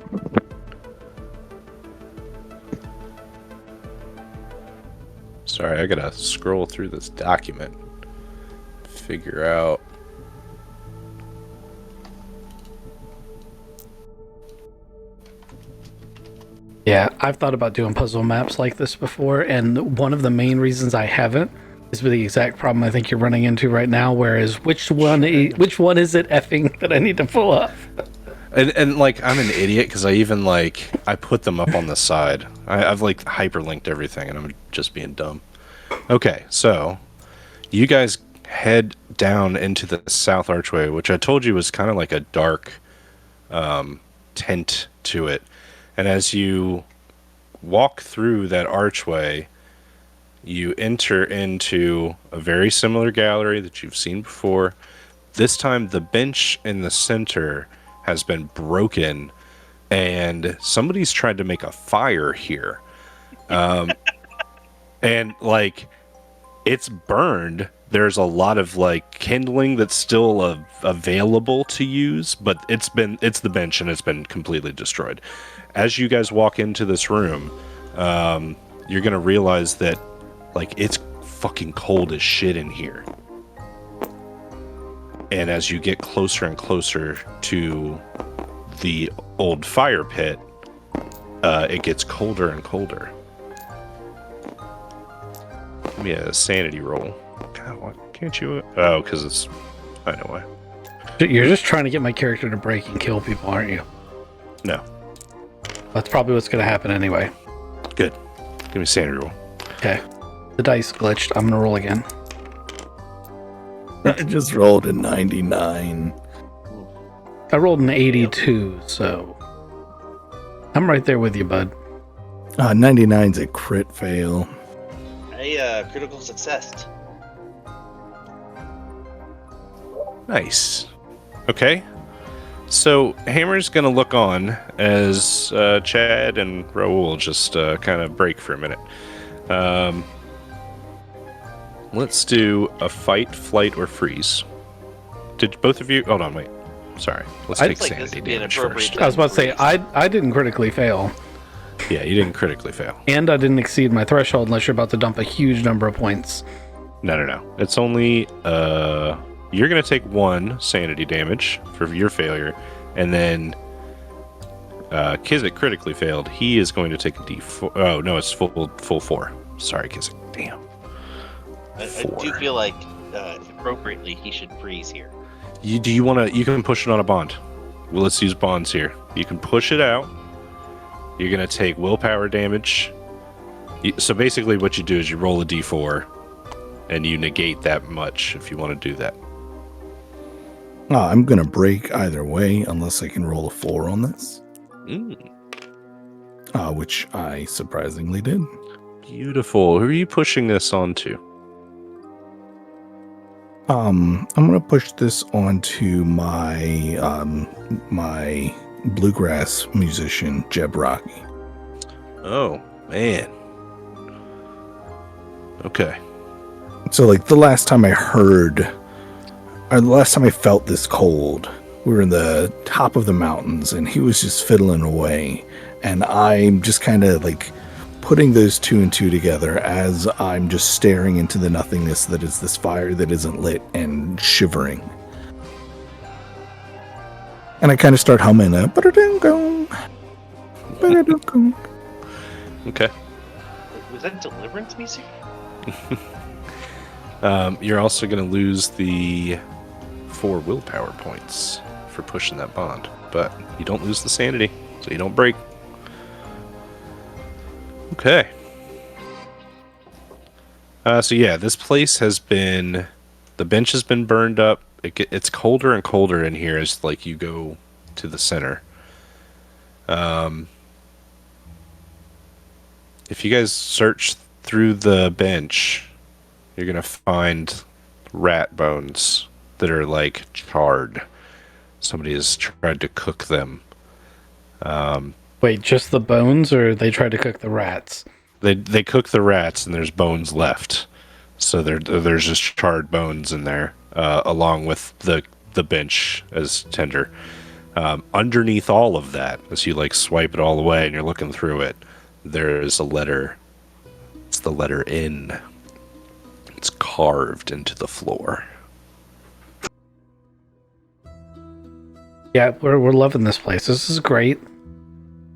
Sorry, I gotta scroll through this document. Figure out. Yeah, I've thought about doing puzzle maps like this before, and one of the main reasons I haven't is the exact problem I think you're running into right now. Whereas which one is it effing that I need to pull up? And like I'm an idiot because I put them up on the side. I've like hyperlinked everything, and I'm just being dumb. Okay, so you guys head down into the south archway, which I told you was kind of like a dark tint to it. And as you walk through that archway, you enter into a very similar gallery that you've seen before. This time, the bench in the center has been broken, and somebody's tried to make a fire here. And like, it's burned. There's a lot of like kindling that's still available to use, but it's the bench and it's been completely destroyed. As you guys walk into this room, you're gonna realize that like it's fucking cold as shit in here. And as you get closer and closer to the old fire pit, it gets colder and colder. Give me a sanity roll. God, why can't you? Oh, because it's... I know why. You're just trying to get my character to break and kill people, aren't you? No. That's probably what's going to happen anyway. Good. Give me a sanity roll. Okay. The dice glitched. I'm going to roll again. I just rolled a 99. I rolled an 82, so... I'm right there with you, bud. 99's a crit fail. Critical success. Nice. Okay. So Hammer's gonna look on as Chad and Raoul just kind of break for a minute. Let's do a fight, flight, or freeze. Did both of you? Hold on, wait. Sorry. Let's take sanity damage first. I was about to say, I didn't critically fail. Yeah, you didn't critically fail. And I didn't exceed my threshold unless you're about to dump a huge number of points. No. It's only you're gonna take 1 sanity damage for your failure, and then Kizik critically failed. He is going to take a D4. Oh no, it's full 4. Sorry, Kizik. Damn. I do feel like appropriately he should freeze here. Do you want to? You can push it on a bond. Well, let's use bonds here. You can push it out. You're gonna take willpower damage. So basically, what you do is you roll a D4, and you negate that much if you want to do that. I'm gonna break either way unless I can roll a 4 on this. Which I surprisingly did. Beautiful. Who are you pushing this onto? I'm gonna push this onto my my bluegrass musician Jeb Rocky. Oh man. Okay. So like the last time I felt this cold, we were in the top of the mountains and he was just fiddling away, and I'm just kind of like putting those 2 and 2 together as I'm just staring into the nothingness that is this fire that isn't lit and shivering. And I kind of start humming a Okay. Was that Deliverance music? You're also going to lose the 4 willpower points for pushing that bond, but you don't lose the sanity, so you don't break. Okay. So yeah, this place the bench has been burned up. It's colder and colder in here as like you go to the center. If you guys search through the bench, you're gonna find rat bones that are like charred. Somebody has tried to cook them. Wait, just the bones, or they tried to cook the rats? They cook the rats, and there's bones left. So there's just charred bones in there, along with the bench as tender. Underneath all of that, as you like swipe it all away and you're looking through it, there is a letter. It's the letter N. It's carved into the floor. Yeah, we're loving this place. This is great.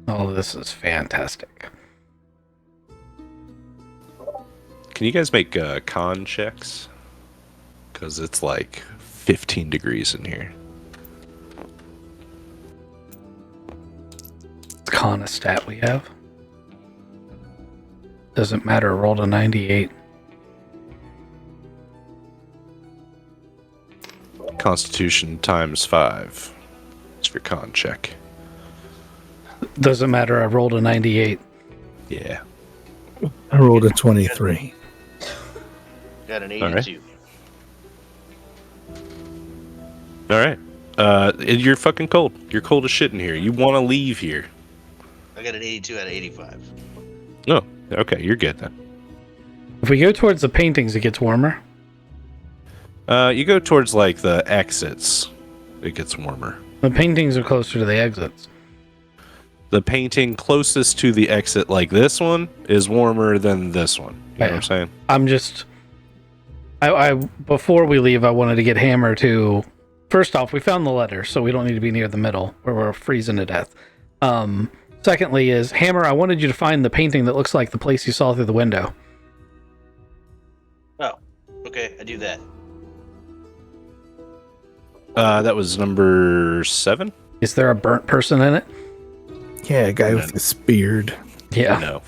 Oh, this is fantastic. Can Can you guys make con checks? Because it's like 15 degrees in here. It's con a stat we have. Doesn't matter, I rolled a 98. Constitution times 5. It's your con check. Doesn't matter, I rolled a 98. Yeah. I rolled a 23. Got an All right. 82. All right. You're fucking cold. You're cold as shit in here. You want to leave here. I got an 82 out of 85. Oh, okay. You're good then. If we go towards the paintings, it gets warmer. You go towards like the exits. It gets warmer. The paintings are closer to the exits. The painting closest to the exit, like this one, is warmer than this one. You know what I'm saying? I'm just... I before we leave, I wanted to get Hammer to... First off, we found the letter, so we don't need to be near the middle, where we're freezing to death. Secondly is, Hammer, I wanted you to find the painting that looks like the place you saw through the window. Oh, okay, I do that. That was number 7? Is there a burnt person in it? Yeah, a guy with a speared. Yeah. No.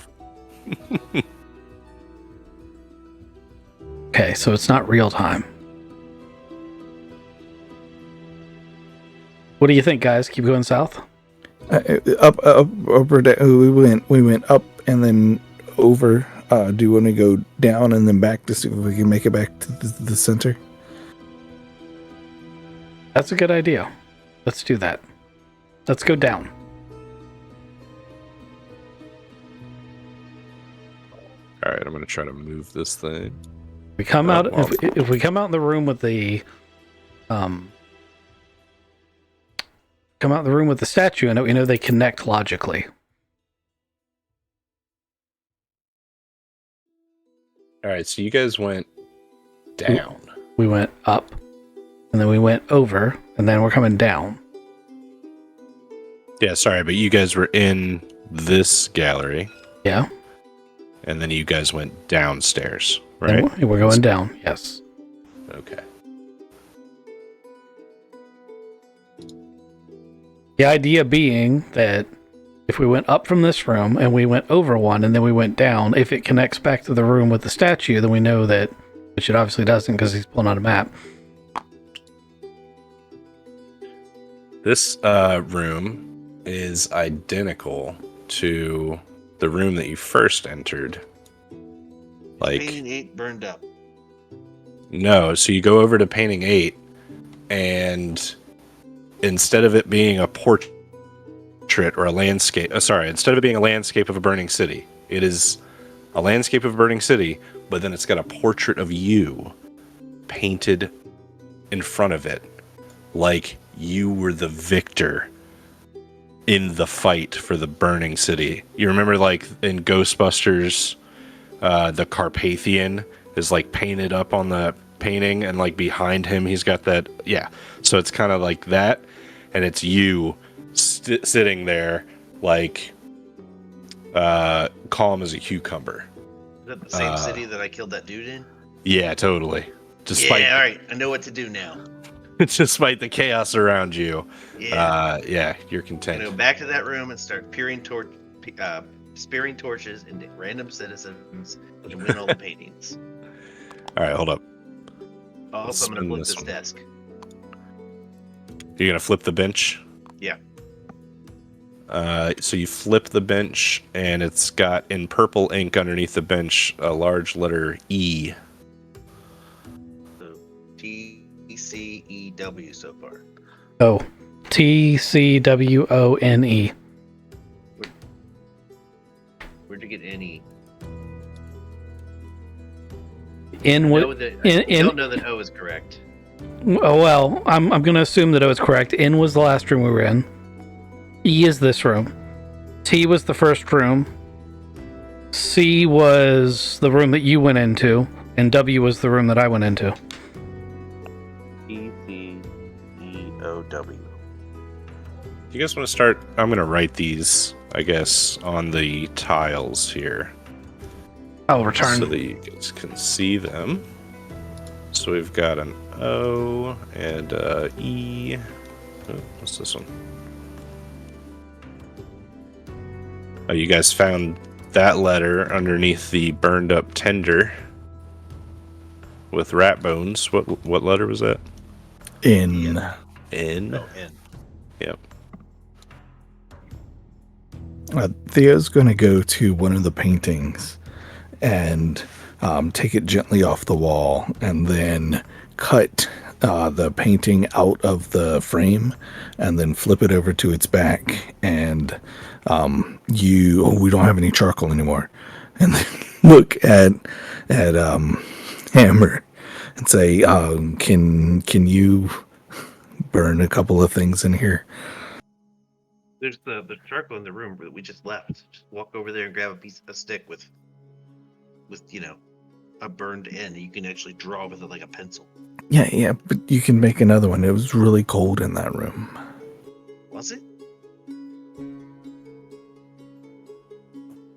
Okay, so it's not real time. What do you think, guys? Keep going south? Up, or down. We went up and then over. Do you want to go down and then back to see if we can make it back to the center? That's a good idea. Let's do that. Let's go down. All right, I'm gonna try to move this thing. We come out if we come out in the room with the statue in it, we know they connect logically. All right, so you guys went down. We went up, and then we went over, and then we're coming down. Yeah, sorry, but you guys were in this gallery, Yeah. and then you guys went downstairs, right? And we're going down, yes. Okay. The idea being that if we went up from this room and we went over one and then we went down, if it connects back to the room with the statue, then we know that, which it obviously doesn't because he's pulling out a map. This room is identical to the room that you first entered. Like, Painting 8 burned up. no, so you go over to painting 8, and instead of it being a portrait or a landscape, instead of it being a landscape of a burning city, it is a landscape of a burning city, but then it's got a portrait of you painted in front of it, like you were the victor in the fight for the burning city. You remember, like, in Ghostbusters, the Carpathian is like painted up on the painting, and like behind him he's got that, yeah, so it's kind of like that, and it's you sitting there like calm as a cucumber. Is that the same city that I killed that dude in? Yeah, totally. Despite, Yeah, alright, I know what to do now. despite the chaos around you, Yeah. you're I'm content. gonna go back to that room and start spearing torches into random citizens and win all the paintings. All right, hold up. Also, I'm gonna Spin flip this this one. desk. You're gonna flip the bench. Yeah. So you flip the bench, and it's got in purple ink underneath the bench a large letter E. So TCEW so far. Oh, TCWONE. Where'd you get any? I don't know that O is correct. Oh well, I'm gonna assume that it was correct. N was the last room we were in. E is this room. T was the first room. C was the room that you went into, and W was the room that I went into. TCEOW. You guys want to start? I'm gonna write these, I guess, on the tiles here. I'll return. so that you guys can see them. So we've got an O and a E. Oh, what's this one? Oh, you guys found that letter underneath the burned up tender with rat bones. What letter was that? In. N. Oh, and Yep. Theo's going to go to one of the paintings and take it gently off the wall and then cut the painting out of the frame and then flip it over to its back. And we don't have any charcoal anymore. And then look at Hammer and say, can you burn a couple of things in here? there's the charcoal in the room that we just left. Just walk over there and grab a stick with a burned end. You can actually draw with it like a pencil. Yeah, but you can make another one. It was really cold in that room. Was it?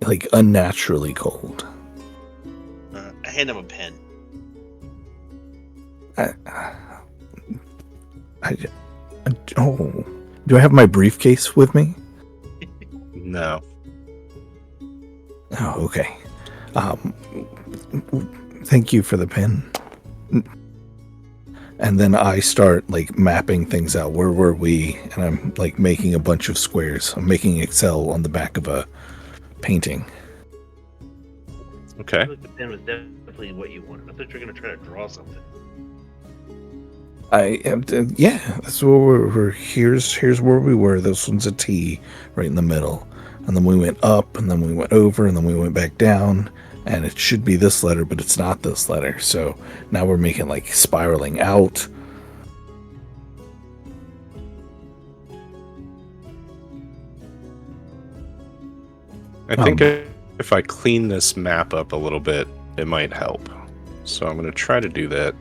Like unnaturally cold. I hand him a pen. Do I have my briefcase with me? No. Oh, okay. Thank you for the pen. And then I start like mapping things out. Where were we? And I'm like making a bunch of squares. I'm making Excel on the back of a painting. Okay. I feel like the pen was definitely what you wanted. I thought you were gonna try to draw something. I am. Yeah, that's where we're. Here's where we were. This one's a T right in the middle, and then we went up, and then we went over, and then we went back down, and it should be this letter, but it's not this letter. So now we're making like spiraling out. I think if I clean this map up a little bit, it might help. So I'm going to try to do that.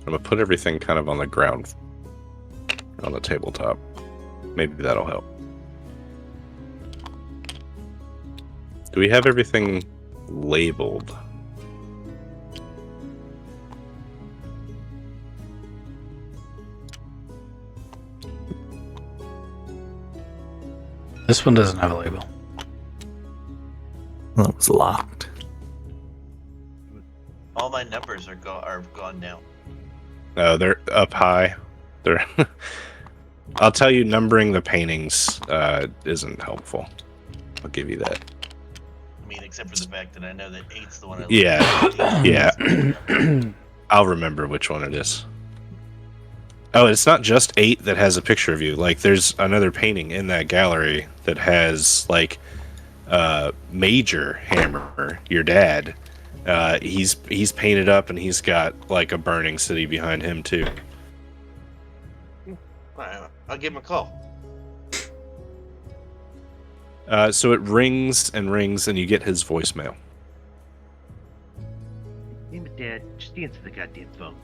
I'm going to put everything kind of on the ground, on the tabletop. Maybe that'll help. Do we have everything labeled? This one doesn't have a label. Well, it was locked. All my numbers are gone now. No, they're up high. They're. I'll tell you, numbering the paintings isn't helpful. I'll give you that. I mean, except for the fact that I know that 8's the one I Yeah, yeah. I'll remember which one it is. Oh, it's not just 8 that has a picture of you. Like, there's another painting in that gallery that has, like, Major Hammer, your dad. He's painted up, and he's got, like, a burning city behind him, too. I'll give him a call. So it rings, and you get his voicemail. Damn it, Dad. Just answer the goddamn phone.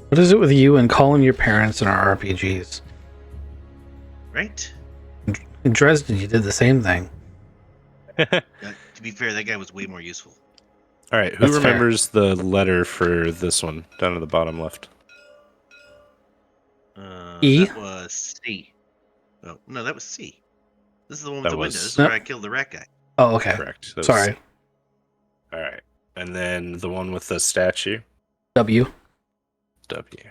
What is it with you and calling your parents in our RPGs? Right? In Dresden, you did the same thing. To be fair, that guy was way more useful. All right, who That's fair. remembers the letter for this one down at the bottom left? E? That was C. Oh, no, that was C. This is the one with That the was- window. This is No. where I killed the rat guy. Oh, okay. Correct. That was Sorry. C. All right, and then the one with the statue. W. W.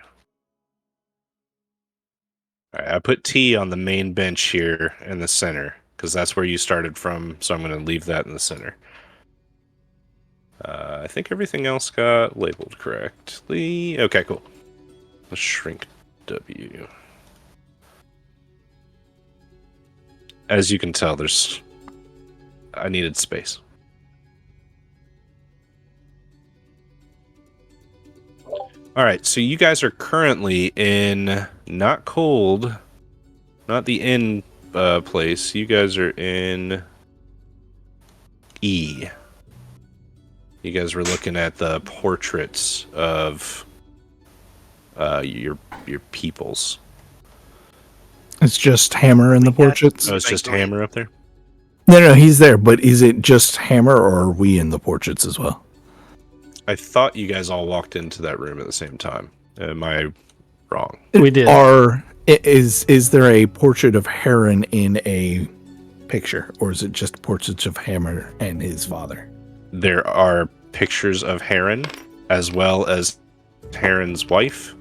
All right, I put T on the main bench here in the center because that's where you started from. So I'm going to leave that in the center. I think everything else got labeled correctly. Okay, cool. Let's shrink W. As you can tell, I needed space. All right, so you guys are currently in not cold, not the inn place. You guys are in E. You guys were looking at the portraits of your peoples. It's just Hammer in the portraits? Oh, it's just Hammer up there? No, he's there, but is it just Hammer or are we in the portraits as well? I thought you guys all walked into that room at the same time. Am I wrong? We did. Is there a portrait of Heron in a picture, or is it just portraits of Hammer and his father? There are pictures of Heron, as well as Heron's wife.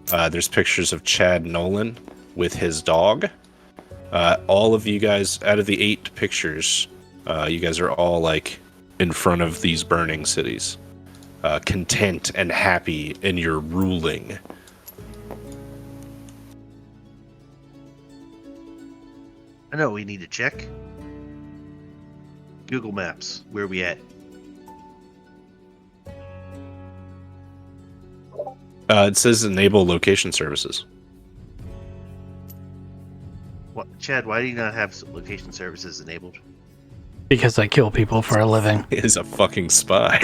There's pictures of Chad Nolan with his dog. All of you guys, out of the 8 pictures, you guys are all like in front of these burning cities, content and happy in your ruling. I know we need to check. Google Maps. Where are we at? It says enable location services. What, Chad? Why do you not have location services enabled? Because I kill people for a living. He is a fucking spy.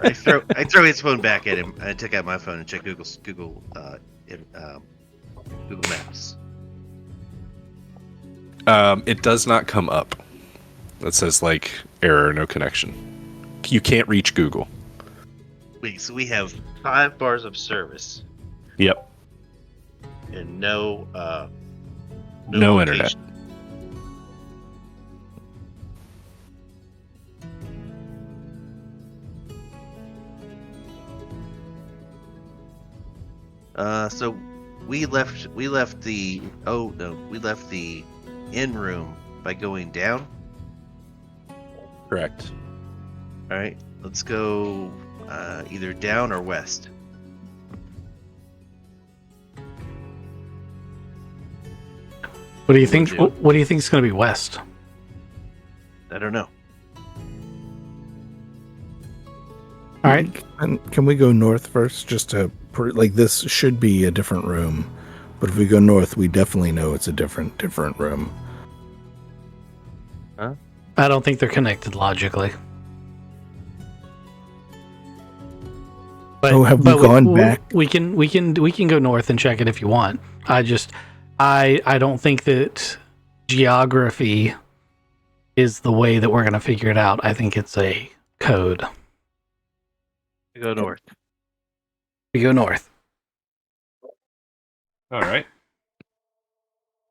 I throw his phone back at him. I took out my phone and checked Google Maps. It does not come up. It says like error, no connection. You can't reach Google. Wait, so we have 5 bars of service Yep. and no No internet. location. So we left the in room by going down. Correct. All right, let's go either down or west. What do you think? Jim? What do you think is going to be west? I don't know. All right. And can we go north first? Just to like this should be a different room, but if we go north, we definitely know it's a different room. I don't think they're connected logically. But, Have we gone back? We can go north and check it if you want. I don't think that geography is the way that we're going to figure it out. I think it's a code. We go north. We go north. All right.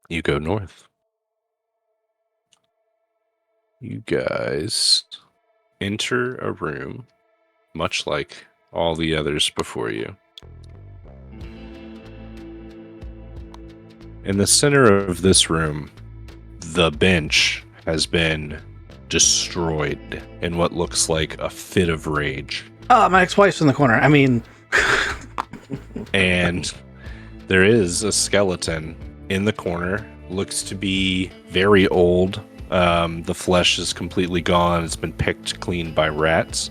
You go north. You guys enter a room much like all the others before you. In the center of this room, the bench has been destroyed in what looks like a fit of rage. Oh, my ex-wife's in the corner. I mean... And there is a skeleton in the corner. Looks to be very old. The flesh is completely gone. It's been picked clean by rats.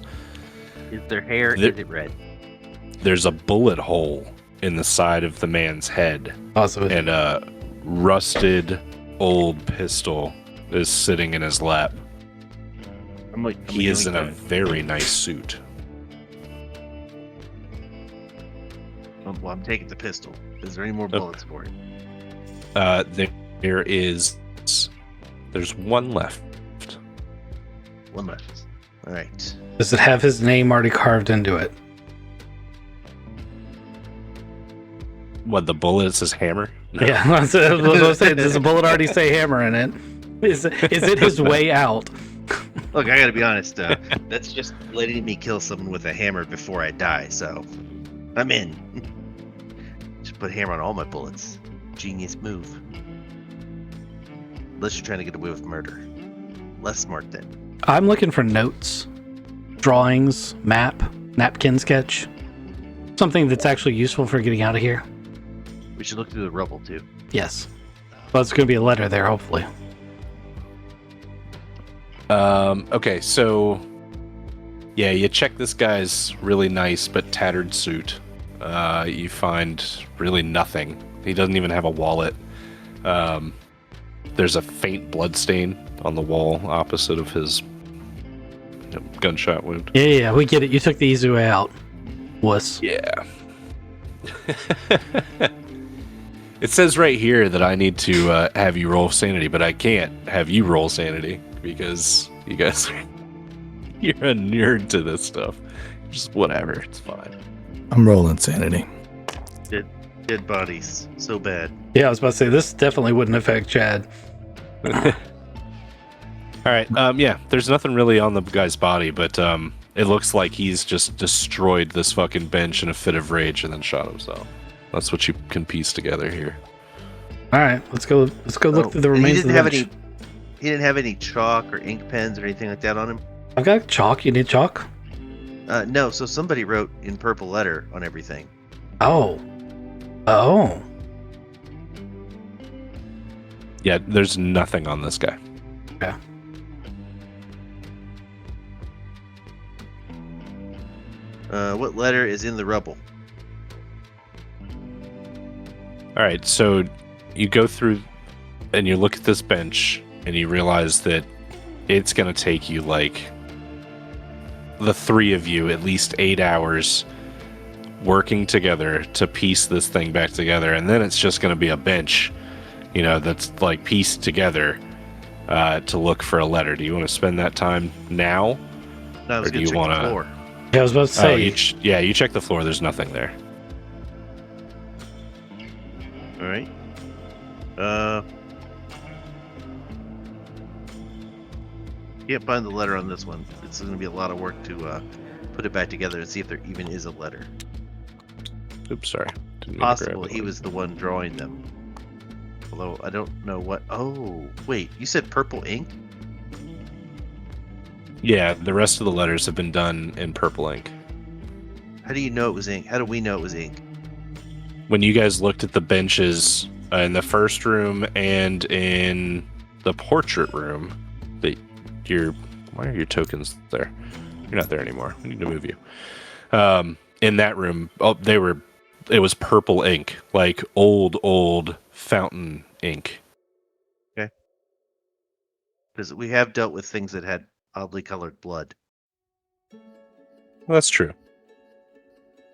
Is their hair? Is it red? There's a bullet hole in the side of the man's head. Awesome. And a rusted old pistol is sitting in his lap. He is in a very nice suit. Well, I'm taking the pistol. Is there any more bullets for it? There's one left. One left. All right. Does it have his name already carved into it? What, the bullet says Hammer? No. Yeah, that's what I was saying. Does the bullet already say Hammer in it? Is it his way out? Look, I gotta be honest. That's just letting me kill someone with a hammer before I die. So, I'm in. Just put hammer on all my bullets. Genius move. Unless you're trying to get away with murder. Less smart then. I'm looking for notes, drawings, map, napkin sketch. Something that's actually useful for getting out of here. We should look through the rubble too. Yes. Well, it's going to be a letter there, hopefully. Okay, so yeah, you check this guy's really nice but tattered suit. You find really nothing. He doesn't even have a wallet. There's a faint blood stain on the wall opposite of his gunshot wound. Yeah, we get it. You took the easy way out. Wuss. Yeah. It says right here that I need to have you roll sanity, but I can't have you roll sanity because you guys you're a nerd to this stuff. Just whatever, it's fine. I'm rolling sanity. Dead bodies, so bad. Yeah, I was about to say this definitely wouldn't affect Chad. All right. Yeah, there's nothing really on the guy's body, but it looks like he's just destroyed this fucking bench in a fit of rage and then shot himself. That's what you can piece together here. All right, let's go. Let's go look through the And remains of the bench. He didn't have any chalk or ink pens or anything like that on him. I've got chalk. You need chalk? No. So somebody wrote in purple letter on everything. Oh. Oh. Yeah, there's nothing on this guy. Okay. What letter is in the rubble? All right, so you go through and you look at this bench and you realize that it's going to take you like the three of you at least 8 hours working together to piece this thing back together, and then it's just going to be a bench, you know, that's like pieced together to look for a letter. Do you want to spend that time now? No, I was Or do going to you check the wanna- floor. Yeah, I was about to say. You check the floor. There's nothing there. All right. Can't find the letter on this one. It's going to be a lot of work to put it back together and see if there even is a letter. Oops, sorry. Didn't mean to Possible grab it. he was the one drawing them. Although I don't know what. Oh, wait. You said purple ink? Yeah, the rest of the letters have been done in purple ink. How do you know it was ink? How do we know it was ink? When you guys looked at the benches in the first room and in the portrait room, why are your tokens there? You're not there anymore. We need to move you. In that room, it was purple ink, like old fountain ink. Because we have dealt with things that had oddly colored blood. Well, that's true.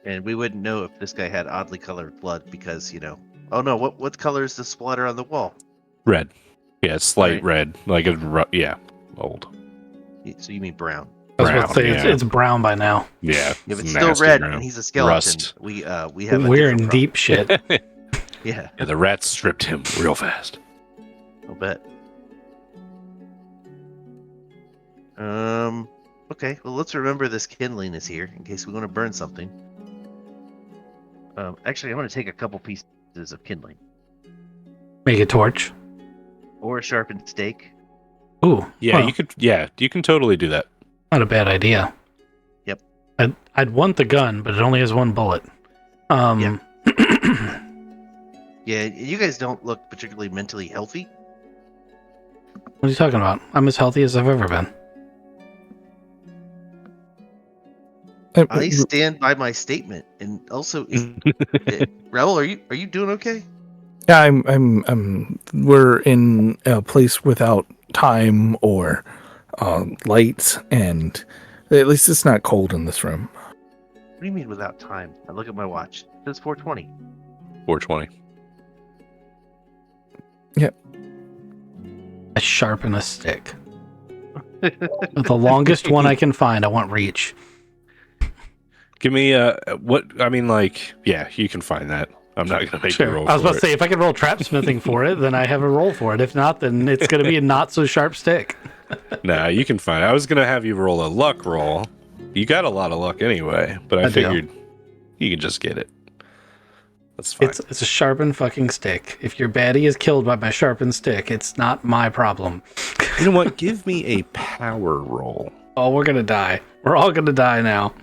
And we wouldn't know if this guy had oddly colored blood because, oh no, what color is the splatter on the wall? Red. Yeah, slight Right. red. Old. So you mean brown? I was about to say Brown, it's brown by now. Yeah. If it's still nasty red brown. and he's a skeleton, Rust. we have a We're in different deep shit. problem. Yeah, Yeah, the rats stripped him real fast. I'll bet. Okay, well let's remember this kindling is here in case we want to burn something. Actually, I'm going to take a couple pieces of kindling Make a torch. or a sharpened stake. Ooh. Yeah, well, you can totally do that. Not a bad idea. Yep. I'd want the gun, but it only has one bullet. Yeah. Yeah, you guys don't look particularly mentally healthy. What are you talking about? I'm as healthy as I've ever been. I stand by my statement, and also, Raul, are you doing okay? Yeah, we're in a place without time or lights, and at least it's not cold in this room. What do you mean without time? I look at my watch. It says 4:20. 420. I sharpen a stick. The longest one I can find. I want reach. Give me yeah, you can find that. I'm not gonna make you Sure. roll I was for about to say, if I can roll trapsmithing for it, then I have a roll for it. If not, then it's going to be a not so sharp stick. Nah, you can find it. I was gonna have you roll a luck roll. You got a lot of luck anyway, but I I do. figured you can just get it. That's fine. It's a sharpened fucking stick. If your baddie is killed by my sharpened stick, it's not my problem. You know what? Give me a power roll. Oh, we're going to die. We're all going to die now.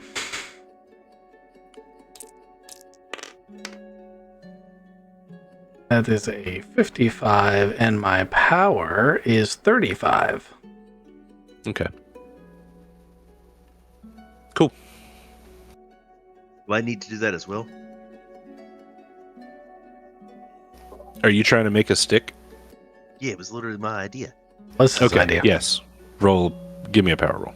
That is a 55, and my power is 35. Okay. Cool. Do I need to do that as well? Are you trying to make a stick? Yeah, it was literally my idea. What's his Okay. idea? Yes. Roll. Give me a power roll.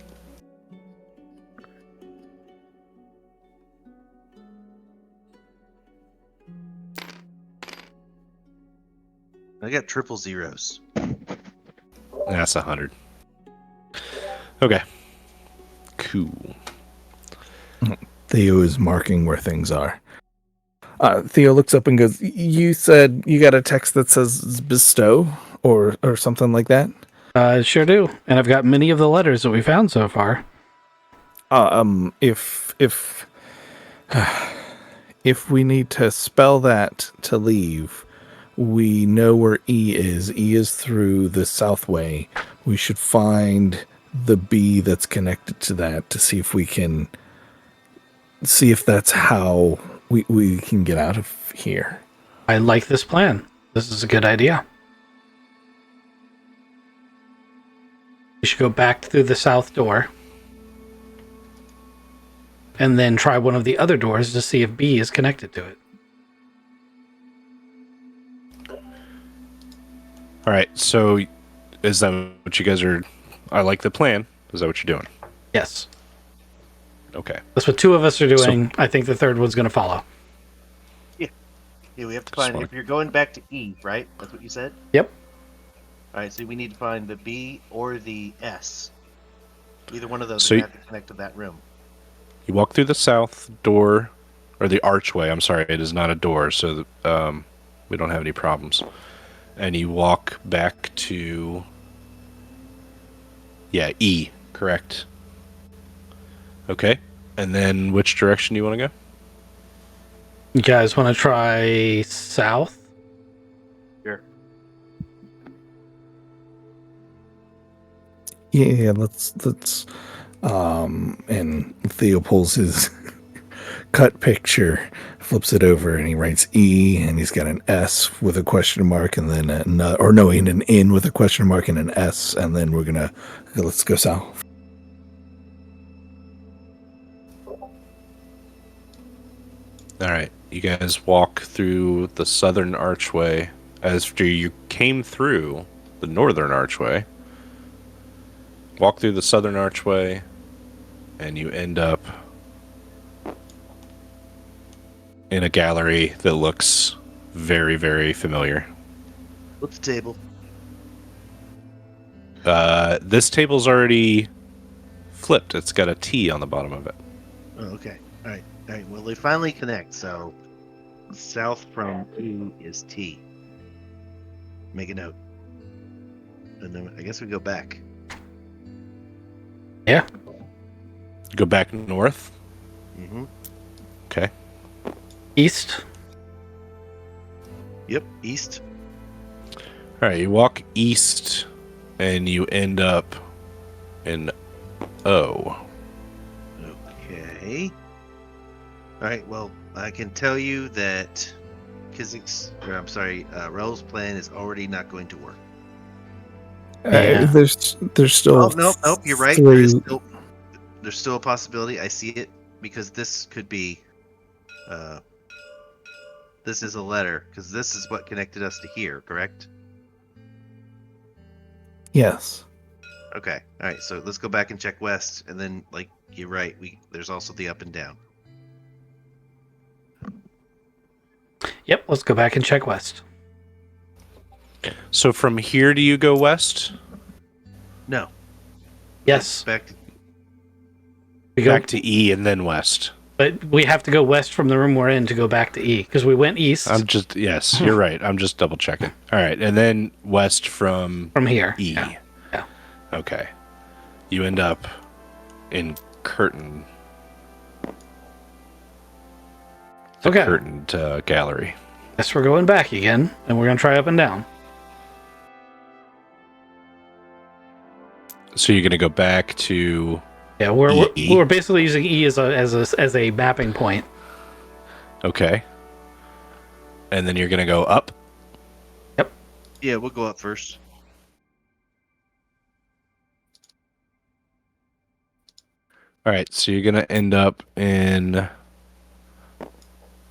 I got triple zeros. That's 100. Okay. Cool. Theo is marking where things are. Theo looks up and goes, "You said you got a text that says bestow or something like that?" Sure do. And I've got many of the letters that we found so far. If we need to spell that to leave, we know where E is. E is through the south way. We should find the B that's connected to that to see if we can see if that's how we can get out of here. I like this plan. This is a good idea. We should go back through the south door. And then try one of the other doors to see if B is connected to it. All right. So, is that what you guys are? I like the plan. Is that what you're doing? Yes. Okay. That's what two of us are doing. I think the third one's going to follow. Yeah, we have to find. If you're going back to E, right? That's what you said. Yep. All right, so we need to find the B or the S. Either one of those So have to connect to that room. You walk through the south door, or the archway. I'm sorry, it is not a door, so we don't have any problems. And you walk back to, E, correct? Okay. And then which direction do you want to go? You guys want to try south? Sure. Yeah, let's and Theo pulls his cut picture, flips it over, and he writes E, and he's got an S with a question mark, and then an N with a question mark and an S, and then let's go south. All right. You guys walk through the southern archway. After you came through the northern archway, walk through the southern archway, and you end up in a gallery that looks very, very familiar. What's the table? This table's already flipped. It's got a T on the bottom of it. Oh, okay. All right. Well, they finally connect. So, south from E is T. Make a note. And then I guess we go back. Yeah. Go back north. Mm-hmm. Okay. East. Yep. East. All right. You walk east, and you end up in O. Okay. All right. Well, I can tell you that Raul's plan is already not going to work. Yeah. There's still. Oh, nope. You're right. There's still a possibility. I see it because this could be. This is a letter because this is what connected us to here. Correct? Yes. Okay. All right. So let's go back and check west, and then, like, you're right. There's also the up and down. Yep, let's go back and check west. So from here, do you go west? No. Yes. Back to We go, Back to E and then west. but we have to go west from the room we're in to go back to E because we went east Yes, you're right. I'm just double checking. All right. And then west from here. E. Yeah. Okay. You end up in Curtain. The Okay. Curtained gallery. Guess we're going back again, and we're gonna try up and down. So you're going to go back to Yeah, E. we're basically using E as a mapping point. Okay. And then you're going to go up. Yeah, we'll go up first. All right. So you're going to end up in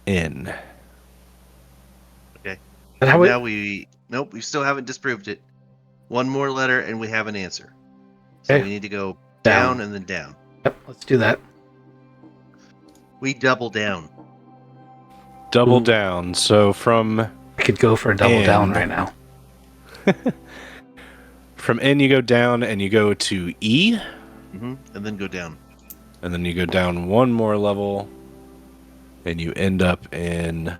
N. Okay. But how Now we still haven't disproved it. One more letter and we have an answer. So Okay. we need to go Down. down and then down. Yep, let's do that. We double down. Double Ooh. down. So from I could go for a double And- down right now. From N, you go down and you go to E, And then go down. and then you go down one more level, and you end up in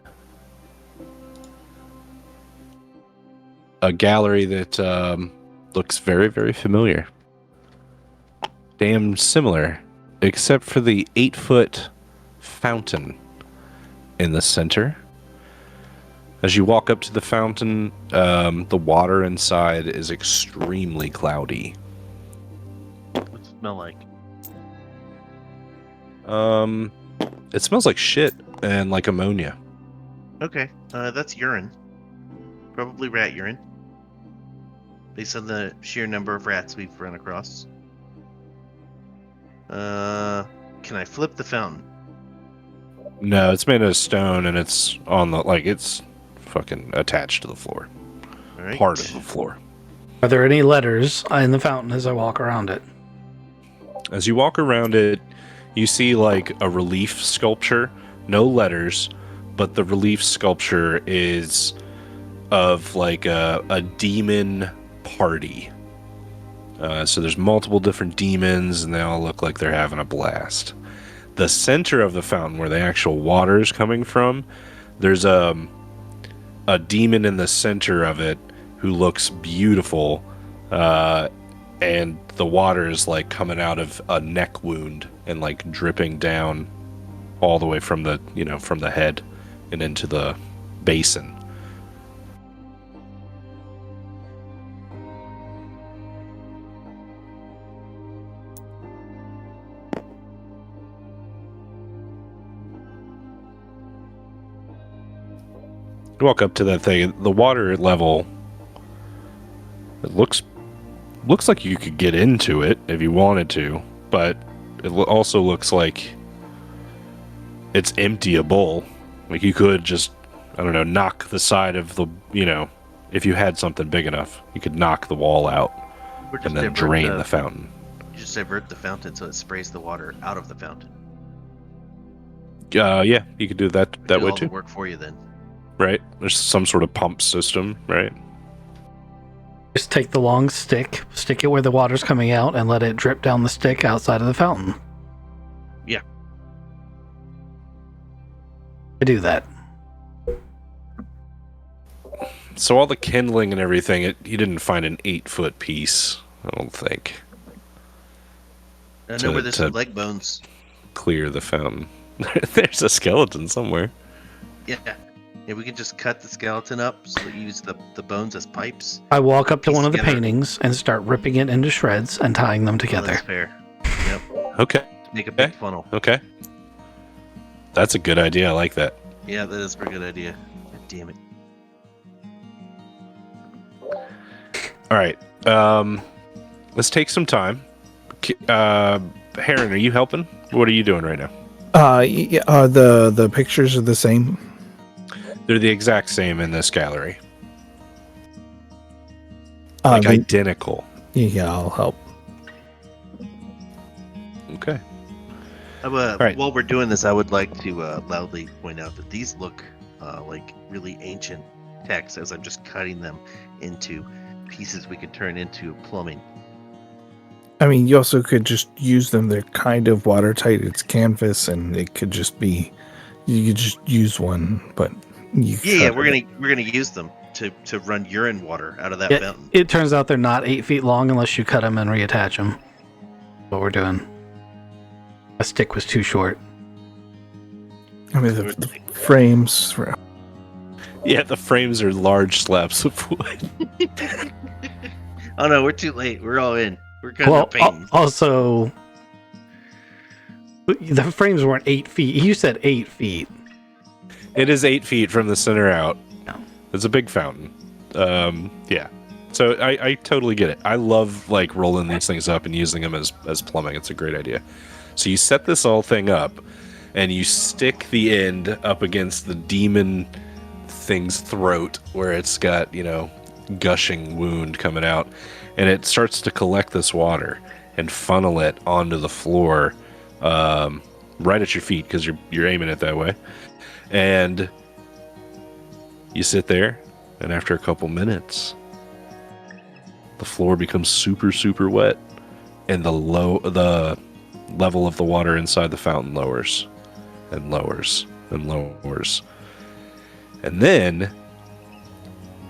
a gallery that looks very, very familiar. Damn similar, except for the 8-foot fountain in the center. As you walk up to the fountain, the water inside is extremely cloudy. What's it smell like? It smells like shit and like ammonia. Okay, that's urine. Probably rat urine. Based on the sheer number of rats we've run across. Can I flip the fountain? No, it's made of stone and it's on the, like, it's fucking attached to the floor. All right. Part of the floor. Are there any letters in the fountain as I walk around it? As you walk around it, you see like a relief sculpture. No letters, but the relief sculpture is of like a demon party. So there's multiple different demons and they all look like they're having a blast. The center of the fountain where the actual water is coming from, there's a demon in the center of it who looks beautiful, and the water is like coming out of a neck wound and like dripping down all the way from the, you know, from the head and into the basin. You walk up to that thing, the water level, it looks like you could get into it if you wanted to, but it also looks like it's emptyable. Like you could just, I don't know, knock the side of the, you know, if you had something big enough, you could knock the wall out Or just and then divert drain the fountain. You just divert the fountain so it sprays the water out of the fountain. Yeah, you could do that Do way all the too, work for you then. right? There's some sort of pump system, right? Just take the long stick, stick it where the water's coming out, and let it drip down the stick outside of the fountain. Yeah. I do that. So all the kindling and everything, you didn't find an 8-foot piece, I don't think. I To- know where there's to- some leg bones. Clear the fountain. There's a skeleton somewhere. Yeah. Yeah, we can just cut the skeleton up, so we use the bones as pipes. I walk up to Piece one of the together. paintings and start ripping it into shreds and tying them Oh, together. that's fair. Yep. Okay, Make a big Okay. funnel. okay. That's a good idea. I like that. Yeah, that is a pretty good idea. God damn it. All right. Let's take some time. Heron, are you helping? What are you doing right now? Yeah, the pictures are the same. They're the exact same in this gallery. Like Then- identical. yeah, I'll help. Okay. Right. While we're doing this, I would like to loudly point out that these look like really ancient texts as I'm just cutting them into pieces we could turn into plumbing. I mean, you also could just use them. They're kind of watertight. It's canvas, and it could just be. You could just use one, but you. Yeah, cut we're it. gonna use them to run urine water out of that It, fountain. it turns out they're not 8 feet long unless you cut them and reattach them. What we're doing. A stick was too short. I mean, the frames. Yeah, the frames are large slabs of wood. Oh no, we're too late. We're all in. We're cutting Well, up paintings. also, the frames weren't 8 feet. You said 8 feet. It is 8 feet from the center out. Yeah. It's a big fountain. Yeah. So I totally get it. I love like rolling these things up and using them as plumbing. It's a great idea. So you set this all thing up, and you stick the end up against the demon thing's throat where it's got, you know, gushing wound coming out, and it starts to collect this water and funnel it onto the floor, right at your feet because you're aiming it that way, and you sit there, and after a couple minutes, the floor becomes super, super wet, and the level of the water inside the fountain lowers and lowers and lowers. And then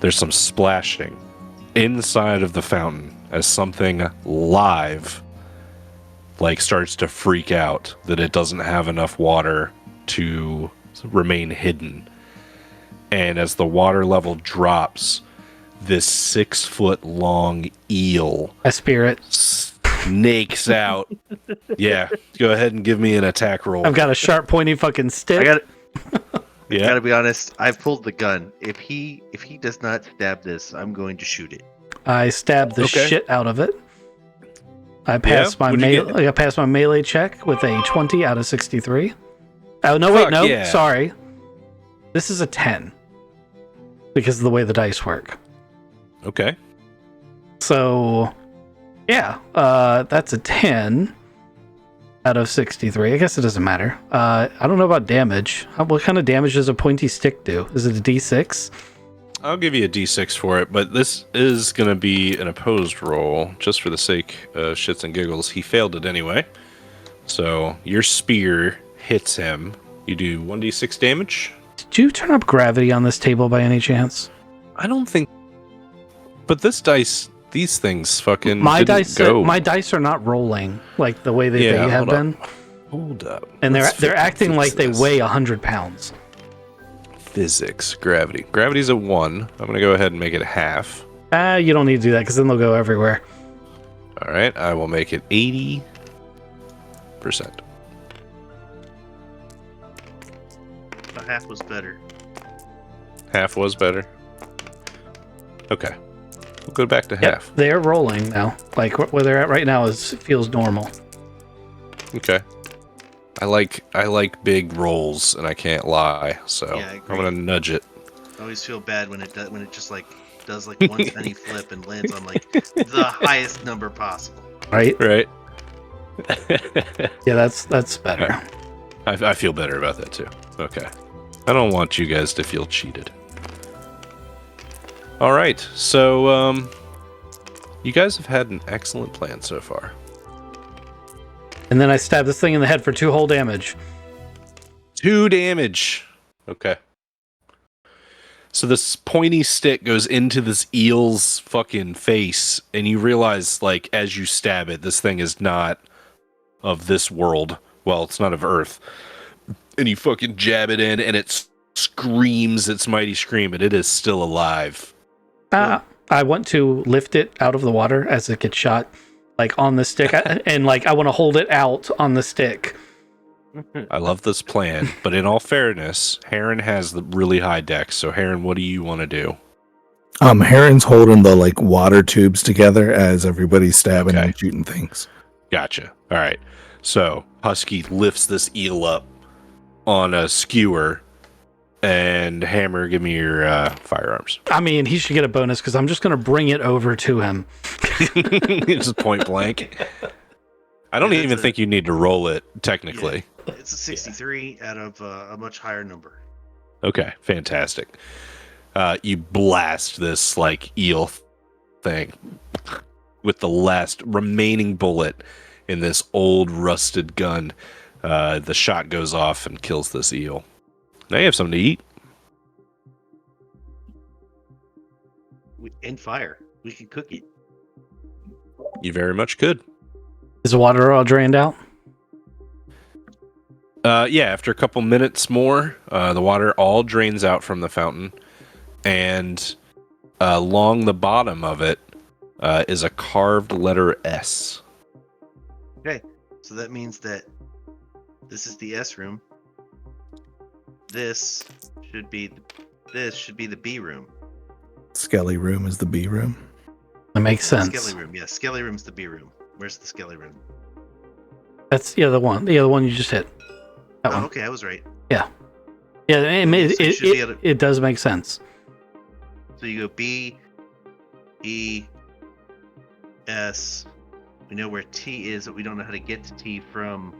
there's some splashing inside of the fountain as something live starts to freak out that it doesn't have enough water to remain hidden. And as the water level drops, this 6-foot long eel, A spirit. snakes out. Yeah, go ahead and give me an attack roll. I've got a sharp, pointy fucking stick. Yeah. Gotta be honest. I've pulled the gun. If he does not stab this, I'm going to shoot it. I stabbed the Okay. shit out of it. I passed my what'd you get? I passed my melee check with a 20 out of 63. Oh no, wait, Fuck no, yeah. sorry. This is a 10 because of the way the dice work. Okay. So, yeah, that's a 10 out of 63. I guess it doesn't matter. I don't know about damage. What kind of damage does a pointy stick do? Is it a D6? I'll give you a d6 for it, but this is going to be an opposed roll, just for the sake of shits and giggles. He failed it anyway. So your spear hits him. You do 1d6 damage. Did you turn up gravity on this table by any chance? I don't think... But these things fucking My didn't dice, go. my dice are not rolling like the way they Yeah, have hold been, up. Hold up. and Let's they're acting fix like they this. weigh 100 pounds. Physics, gravity. Gravity's a 1. I'm going to go ahead and make it half. You don't need to do that because then they'll go everywhere. All right, I will make it 80%. A half was better. Half was better. Okay. We'll go back to half. They're rolling now. Like where they're at right now feels normal. Okay. I like big rolls, and I can't lie, so Yeah, I I'm agree. gonna nudge it. I always feel bad when it just does like one tiny flip and lands on like the highest number possible. Right? Right? Yeah, that's better. I feel better about that too. Okay. I don't want you guys to feel cheated. All right, so you guys have had an excellent plan so far. And then I stab this thing in the head for 2 whole damage. 2 damage. Okay. So this pointy stick goes into this eel's fucking face, and you realize, like, as you stab it, this thing is not of this world. Well, it's not of Earth. And you fucking jab it in, and it screams its mighty scream, and it is still alive. I want to lift it out of the water as it gets shot, like on the stick, and like I want to hold it out on the stick. I love this plan, but in all fairness, Heron has the really high dex. So, Heron, what do you want to do? Heron's holding the like water tubes together as everybody's stabbing Okay. and shooting things. Gotcha. All right. So Husky lifts this eel up on a skewer, and Hammer, give me your firearms. I mean, he should get a bonus because I'm just going to bring it over to him. Just point blank. I don't Yeah, even that's think you need to roll it technically. It's a 63 out of a much higher number. Okay, fantastic. You blast this like eel thing with the last remaining bullet in this old rusted gun. The shot goes off and kills this eel. Now you have something to eat. And fire. We can cook it. You very much could. Is the water all drained out? Yeah, after a couple minutes more, the water all drains out from the fountain, and along the bottom of it is a carved letter S. Okay, so that means that this is the S room. This should be the B room. Skelly room is the B room. That makes sense. Skelly room, yeah. Skelly room's the B room. Where's the Skelly room? That's the other one. The other one you just hit. That Oh, one. okay, I was right. Yeah, it, So you should be able to- it does make sense. So you go B, E, S. We know where T is, but we don't know how to get to T from.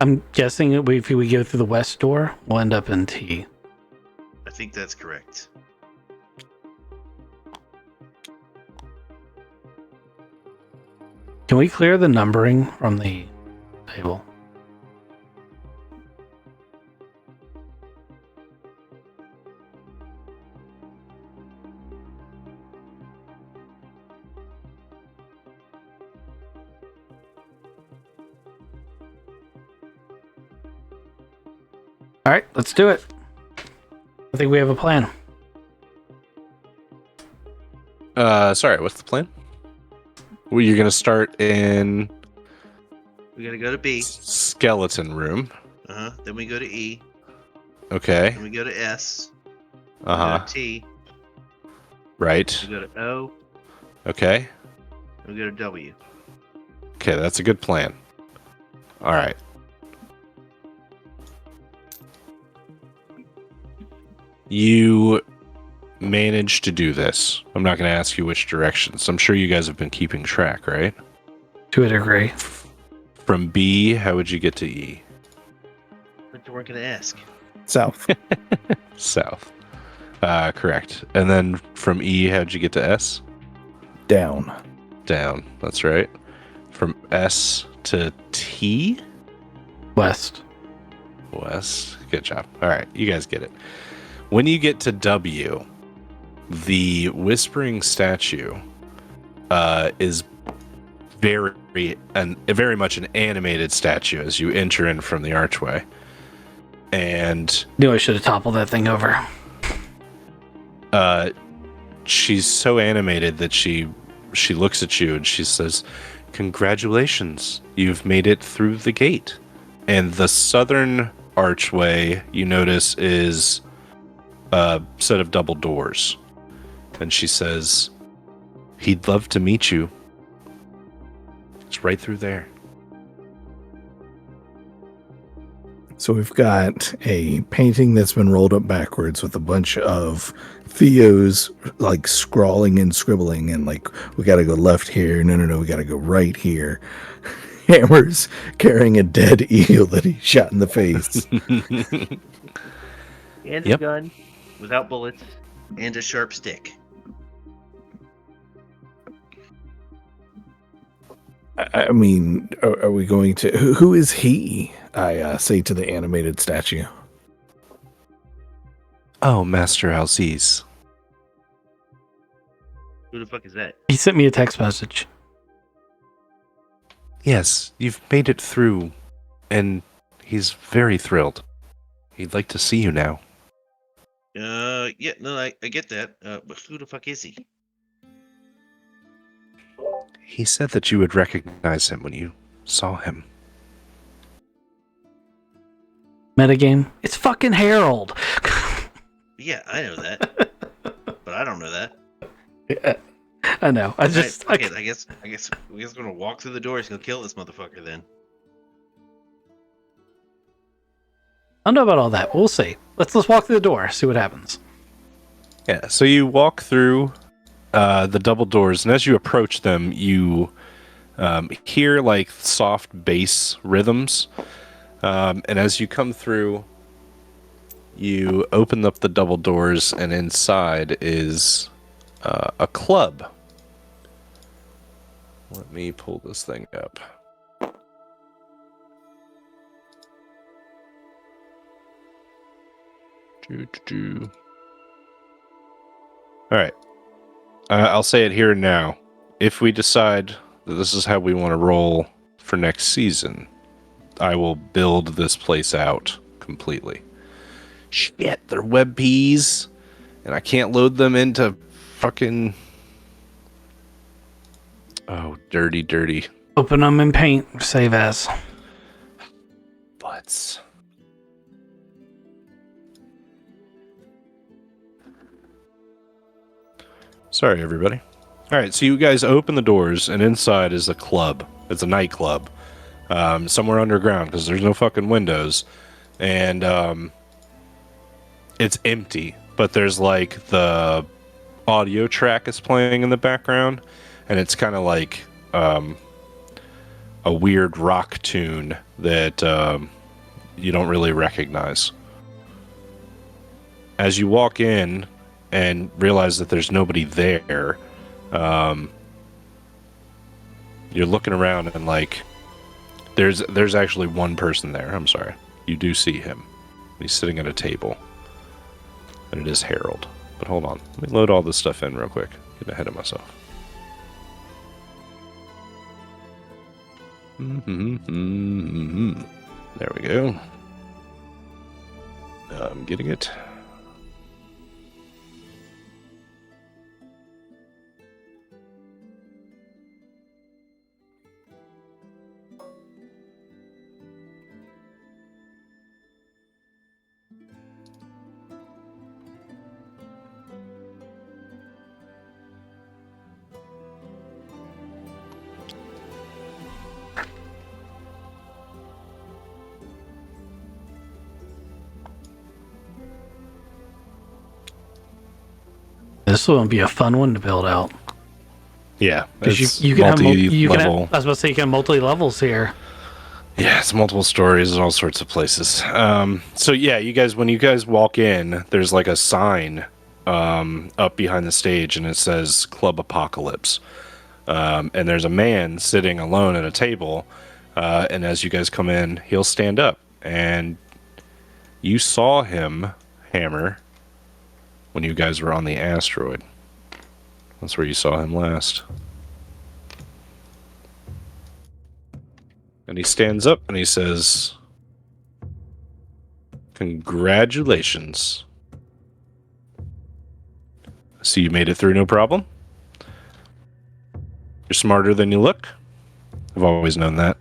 I'm guessing if we go through the west door, we'll end up in T. I think that's correct. Can we clear the numbering from the table? All right, let's do it. I think we have a plan. Sorry, what's the plan? Well, you're gonna start in We gotta go to B. skeleton room. Then we go to E. Okay. Then we go to S. We Uh go huh. to T. Right. We go to O. Okay. And we go to W. Okay, that's a good plan. All right. You managed to do this. I'm not going to ask you which directions. I'm sure you guys have been keeping track, right? To a degree. From B, how would you get to E? But you weren't gonna ask. South. South. Correct. And then from E, how'd you get to S? Down. Down. That's right. From S to T? West. West. Good job. All right, you guys get it. When you get to W, the whispering statue is very much an animated statue as you enter in from the archway. And Knew I should have toppled that thing over. she's so animated that she looks at you and she says, "Congratulations, you've made it through the gate." And the southern archway, you notice, is a set of double doors. And she says, "He'd love to meet you. It's right through there." So we've got a painting that's been rolled up backwards with a bunch of Theos like scrawling and scribbling and like, we got to go left here. No, we got to go right here. Hammer's carrying a dead eel that he shot in the face. And a Yep. gun without bullets and a sharp stick. I mean, are we going to... Who is he? I say to the animated statue. Oh, Master Alziz. Who the fuck is that? He sent me a text message. Yes, you've made it through, and he's very thrilled. He'd like to see you now. Yeah, no, I get that. But who the fuck is he? He said that you would recognize him when you saw him. Metagame. It's fucking Harold. Yeah, I know that. But I don't know that. Yeah, I know. I just. Okay, I guess we're just gonna walk through the doors and go kill this motherfucker then. I don't know about all that. We'll see. Let's walk through the door. See what happens. Yeah, so you walk through the double doors, and as you approach them, you hear like soft bass rhythms. And as you come through, you open up the double doors, and inside is a club. Let me pull this thing up. All right. I'll say it here and now. If we decide that this is how we want to roll for next season, I will build this place out completely. Shit, they're web peas, and I can't load them into fucking... Oh, dirty. Open them in paint. Save as. Butts. Sorry, everybody. All right, so you guys open the doors, and inside is a club. It's a nightclub. Somewhere underground, because there's no fucking windows. And it's empty, but there's like the audio track is playing in the background, and it's kind of like a weird rock tune that you don't really recognize. As you walk in and realize that there's nobody there, you're looking around and like there's actually one person there. I'm sorry. You do see him. He's sitting at a table. And it is Harold. But hold on. Let me load all this stuff in real quick. Get ahead of myself. There we go. I'm getting it. This will be a fun one to build out. Yeah, Because you can have, you can have, multi-level. I was about to say you can have multi-levels here. Yeah, it's multiple stories and all sorts of places. So yeah, you guys, when you guys walk in, there's like a sign up behind the stage, and it says Club Apocalypse. And there's a man sitting alone at a table, and as you guys come in, he'll stand up. And you saw him, Hammer, when you guys were on the asteroid. That's where you saw him last. And he stands up and he says, "Congratulations. See, you made it through no problem. You're smarter than you look. I've always known that.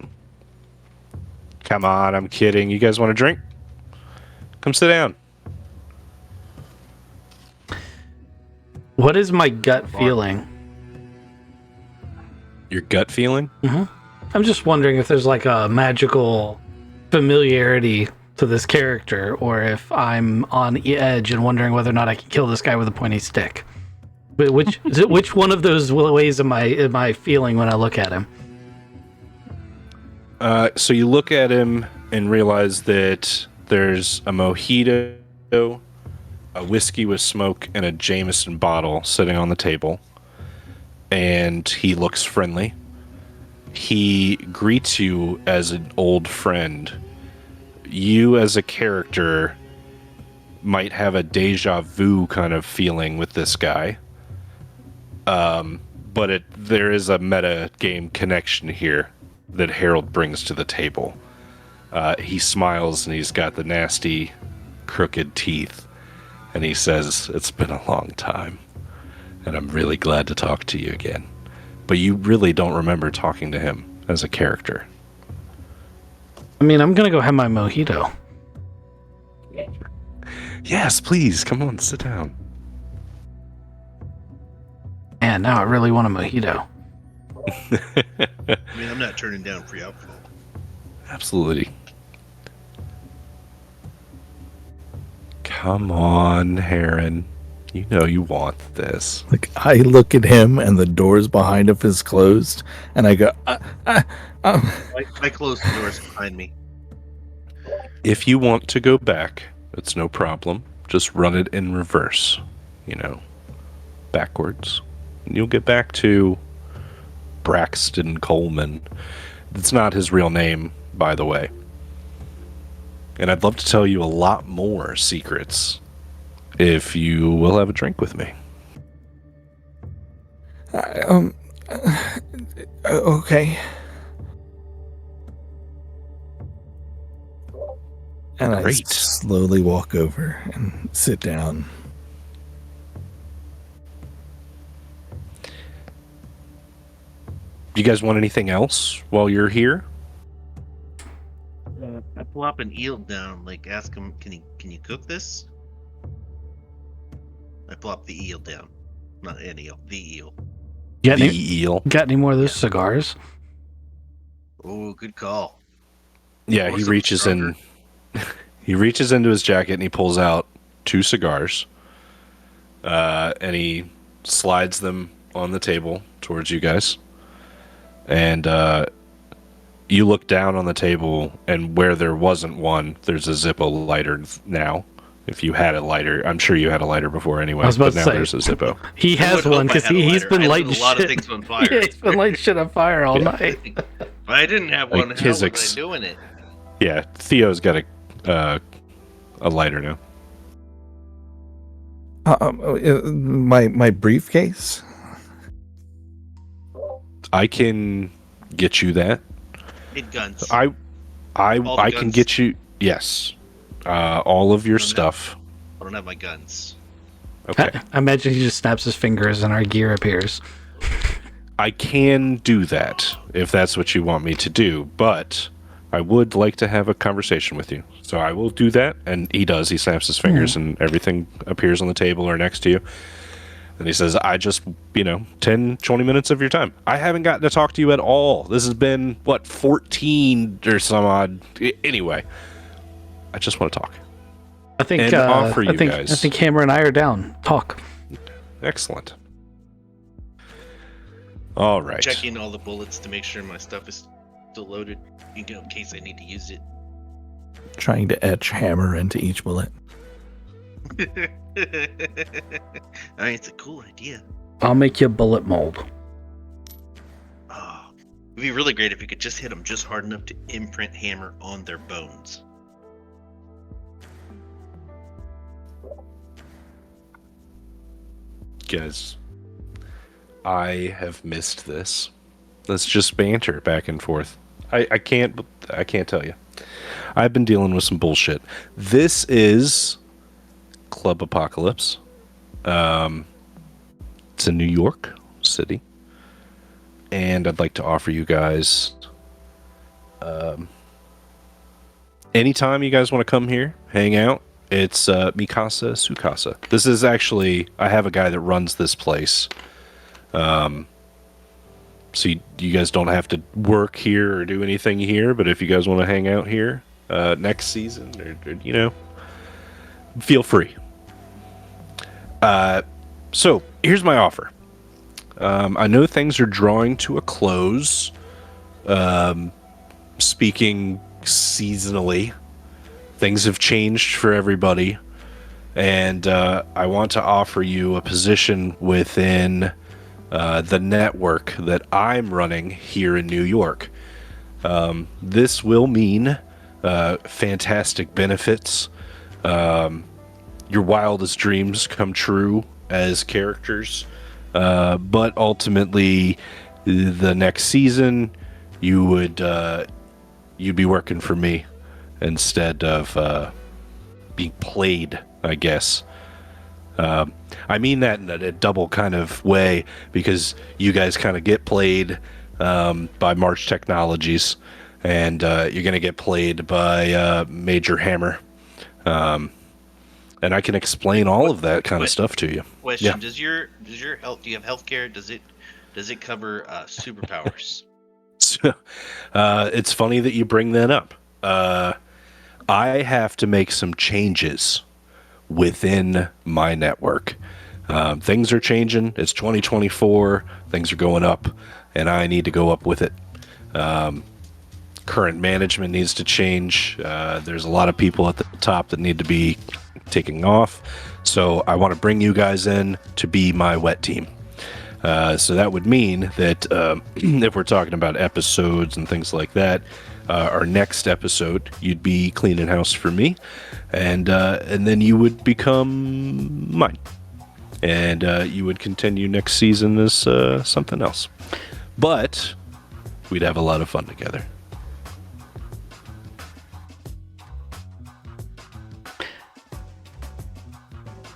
Come on, I'm kidding. You guys want a drink? Come sit down." What is my gut feeling? Your gut feeling? I'm just wondering if there's like a magical familiarity to this character, or if I'm on the edge and wondering whether or not I can kill this guy with a pointy stick. But which one of those ways am I feeling when I look at him? So you look at him and realize that there's a mojito, a whiskey with smoke, and a Jameson bottle sitting on the table. And he looks friendly. He greets you as an old friend. You as a character might have a deja vu kind of feeling with this guy. But there is a meta game connection here that Harold brings to the table. He smiles and he's got the nasty, crooked teeth. And he says, "It's been a long time, and I'm really glad to talk to you again." But you really don't remember talking to him as a character. I mean, I'm gonna go have my mojito. Yes, please, come on, sit down. And now I really want a mojito. I mean, I'm not turning down free alcohol. Absolutely. Come on, Heron. You know you want this. Like, I look at him and the doors behind him is closed, and I go, I closed the doors behind me. If you want to go back, it's no problem. Just run it in reverse, backwards. And you'll get back to Braxton Coleman. It's not his real name, by the way. And I'd love to tell you a lot more secrets if you will have a drink with me. Okay. And I Great. slowly walk over and sit down. Do you guys want anything else while you're here? I plop an eel down, like ask him, can you cook this? I plop the eel down, not an eel, the eel. Got The any, eel. got any more of those cigars? Oh, good call. Yeah, Or he some reaches stronger. in. He reaches into his jacket and he pulls out 2 cigars. And he slides them on the table towards you guys. And you look down on the table, and where there wasn't one, there's a Zippo lighter now. if you had a lighter. I'm sure you had a lighter before anyway. I was about but to now say. there's a Zippo. He I has would hope one I because had a he's lighter. been I lit lighting a lot shit. of things on fire. Yeah, he's been lighting shit on fire all night. If I didn't have Like one, how was I Kizik's. doing it? Yeah, Theo's got a lighter now. My briefcase. I can get you that. Need guns. I All the I can guns. get you all of your I don't have- stuff. I don't have my guns. Okay. I imagine he just snaps his fingers and our gear appears. I can do that if that's what you want me to do, but I would like to have a conversation with you. So I will do that, and he does. He snaps his fingers, and everything appears on the table or next to you. And he says, I just, 10, 20 minutes of your time. I haven't gotten to talk to you at all. This has been, 14 or some odd. Anyway, I just want to talk. I think And offer you guys. I think Hammer and I are down. Talk. Excellent. All right. Checking all the bullets to make sure my stuff is still loaded, in case I need to use it. Trying to etch hammer into each bullet. I mean, it's a cool idea. I'll make you a bullet mold. Oh, it'd be really great if you could just hit them just hard enough to imprint hammer on their bones. Guys, I have missed this. Let's just banter back and forth. I can't tell you. I've been dealing with some bullshit. This is Club Apocalypse. It's in New York City, and I'd like to offer you guys anytime you guys want to come here, hang out. It's Mikasa Sukasa. This is actually, I have a guy that runs this place. So you guys don't have to work here or do anything here, but if you guys want to hang out here next season, or feel free. So here's my offer. I know things are drawing to a close. Speaking seasonally, things have changed for everybody, and I want to offer you a position within the network that I'm running here in New York. This will mean fantastic benefits. Your wildest dreams come true as characters, but ultimately, the next season, you'd be working for me instead of being played, I guess. I mean that in a double kind of way, because you guys kind of get played by March Technologies, and you're going to get played by Major Hammer. And I can explain all of that kind of stuff to you. Question: Yeah. Does your health? Do you have healthcare? Does it cover superpowers? So, it's funny that you bring that up. I have to make some changes within my network. Things are changing. It's 2024. Things are going up, and I need to go up with it. Current management needs to change. There's a lot of people at the top that need to be taking off. So I want to bring you guys in to be my wet team. So that would mean that if we're talking about episodes and things like that, our next episode, you'd be cleaning house for me, and then you would become mine, and you would continue next season as something else. But we'd have a lot of fun together.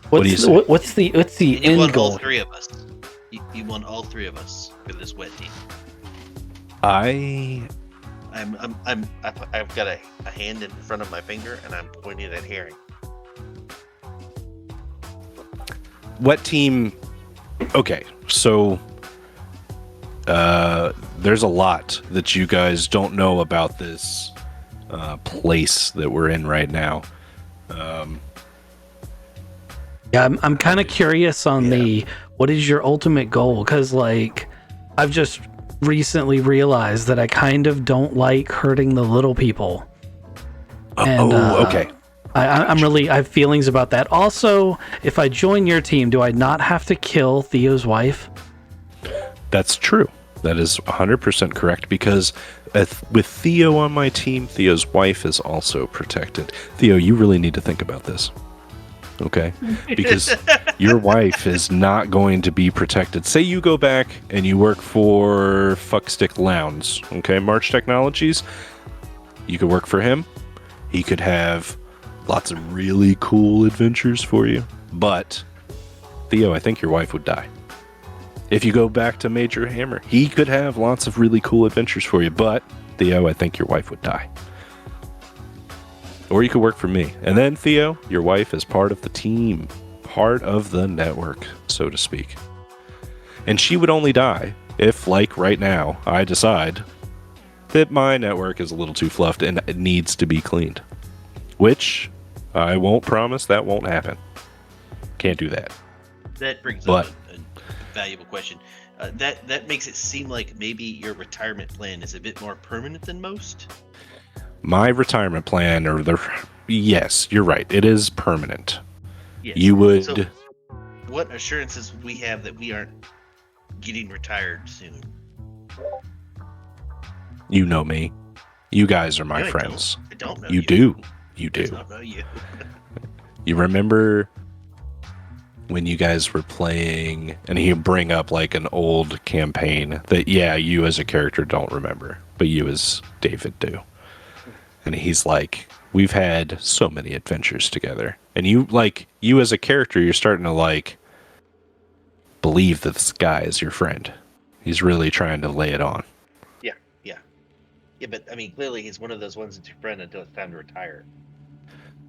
What do you say? What's the You end want goal? all three of us. You want all three of us for this wet team. I've got a hand in front of my finger and I'm pointing at Herring. Wet team. Okay, so there's a lot that you guys don't know about this place that we're in right now. Yeah, I'm kind of curious on the what is your ultimate goal? Because I've just recently realized that I kind of don't like hurting the little people. And, okay. I have feelings about that. Also, if I join your team, do I not have to kill Theo's wife? That's true. That is 100% correct, because with Theo on my team, Theo's wife is also protected. Theo, you really need to think about this. Okay? Because your wife is not going to be protected. Say you go back and you work for Fuckstick Lounge, okay? March Technologies. You could work for him. He could have lots of really cool adventures for you. But, Theo, I think your wife would die. If you go back to Major Hammer, he could have lots of really cool adventures for you. But, Theo, I think your wife would die. Or you could work for me. And then, Theo, your wife is part of the team. Part of the network, so to speak. And she would only die if, like right now, I decide that my network is a little too fluffed and it needs to be cleaned. Which, I won't promise that won't happen. Can't do that. That brings up a valuable question. That makes it seem like maybe your retirement plan is a bit more permanent than most. My retirement plan, yes, you're right. It is permanent. Yes. You would. So, what assurances would we have that we aren't getting retired soon? You know me. You guys are my No, friends. I don't know you. Do. You do. I don't know you. You remember when you guys were playing, and he'll bring up like an old campaign that, yeah, you as a character don't remember, but you as David do. And he's like, we've had so many adventures together. And you as a character, you're starting to like believe that this guy is your friend. He's really trying to lay it on. Yeah, but I mean, clearly he's one of those ones that's your friend until it's time to retire.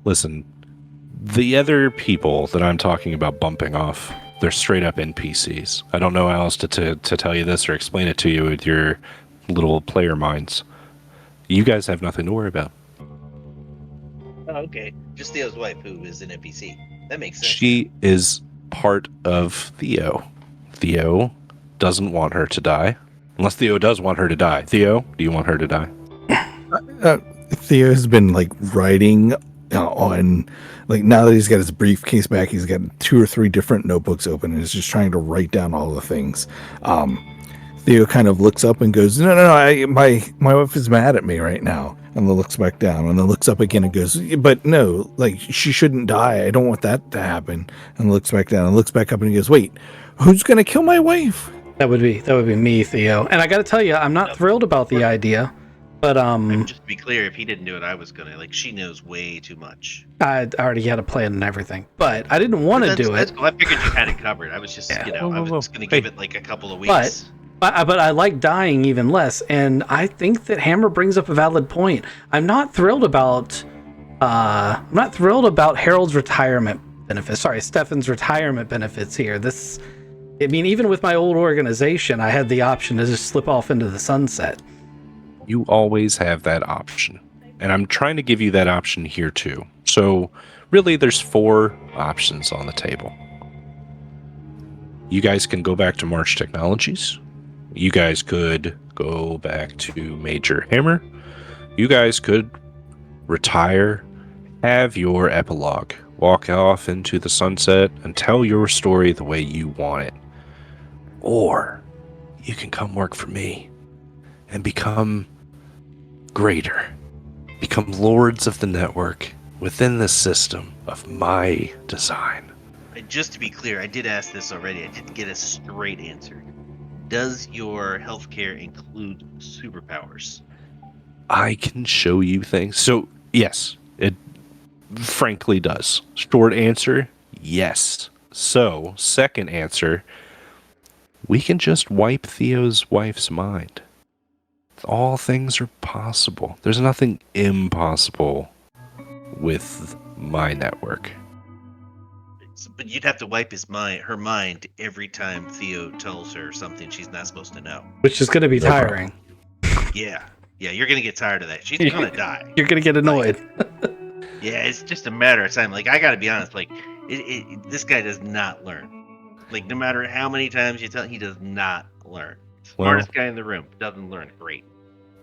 Listen, the other people that I'm talking about bumping off, they're straight up NPCs. I don't know how else to tell you this or explain it to you with your little player minds. You guys have nothing to worry about. Oh, okay. Just Theo's wife, who is an NPC. That makes sense. She is part of Theo. Theo doesn't want her to die. Unless Theo does want her to die. Theo, do you want her to die? Theo has been like writing on, like, now that he's got his briefcase back, he's got 2 or 3 different notebooks open and is just trying to write down all the things. Theo kind of looks up and goes, no, my wife is mad at me right now. And then looks back down and then looks up again and goes, but no, like, she shouldn't die. I don't want that to happen. And looks back down and looks back up and he goes, wait, who's going to kill my wife? That would be me, Theo. And I got to tell you, I'm not thrilled about the idea, but just to be clear, if he didn't do it, I was gonna. Like, she knows way too much. I already had a plan and everything, but I didn't want to do it. Cool. I figured you had it covered. I was just, I was gonna give it like a couple of weeks. But I like dying even less, and I think that Hammer brings up a valid point. I'm not thrilled about Harold's retirement benefits. Sorry, Stefan's retirement benefits here. I mean, even with my old organization, I had the option to just slip off into the sunset. You always have that option. And I'm trying to give you that option here too. So really there's 4 options on the table. You guys can go back to March Technologies. You guys could go back to Major Hammer. You guys could retire, have your epilogue, walk off into the sunset and tell your story the way you want it. Or you can come work for me and become greater. Become lords of the network within the system of my design. And just to be clear, I did ask this already. I didn't get a straight answer. Does your healthcare include superpowers? I can show you things. So, yes, it frankly does. Short answer, yes. So, second answer, we can just wipe Theo's wife's mind. All things are possible. There's nothing impossible with my network. But you'd have to wipe her mind every time Theo tells her something she's not supposed to know. Which is going to be tiring. Yeah, you're going to get tired of that. She's going to die. You're going to get annoyed. Yeah, it's just a matter of time. Like, I got to be honest, like, this guy does not learn. Like, no matter how many times you tell him, he does not learn. Smartest guy in the room, doesn't learn. Great.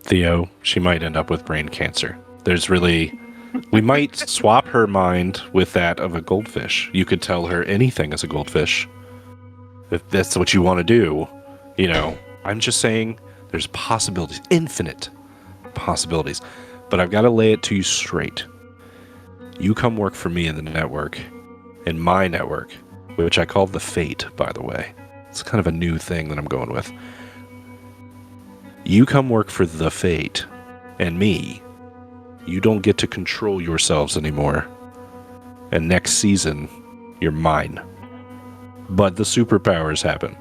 Theo, she might end up with brain cancer. There's really We might swap her mind with that of a goldfish. You could tell her anything as a goldfish. If that's what you want to do, I'm just saying there's possibilities, infinite possibilities. But I've got to lay it to you straight. You come work for me in the network, in my network, which I call the Fate, by the way. It's kind of a new thing that I'm going with. You come work for the Fate, and me. You don't get to control yourselves anymore. And next season, you're mine. But the superpowers happen.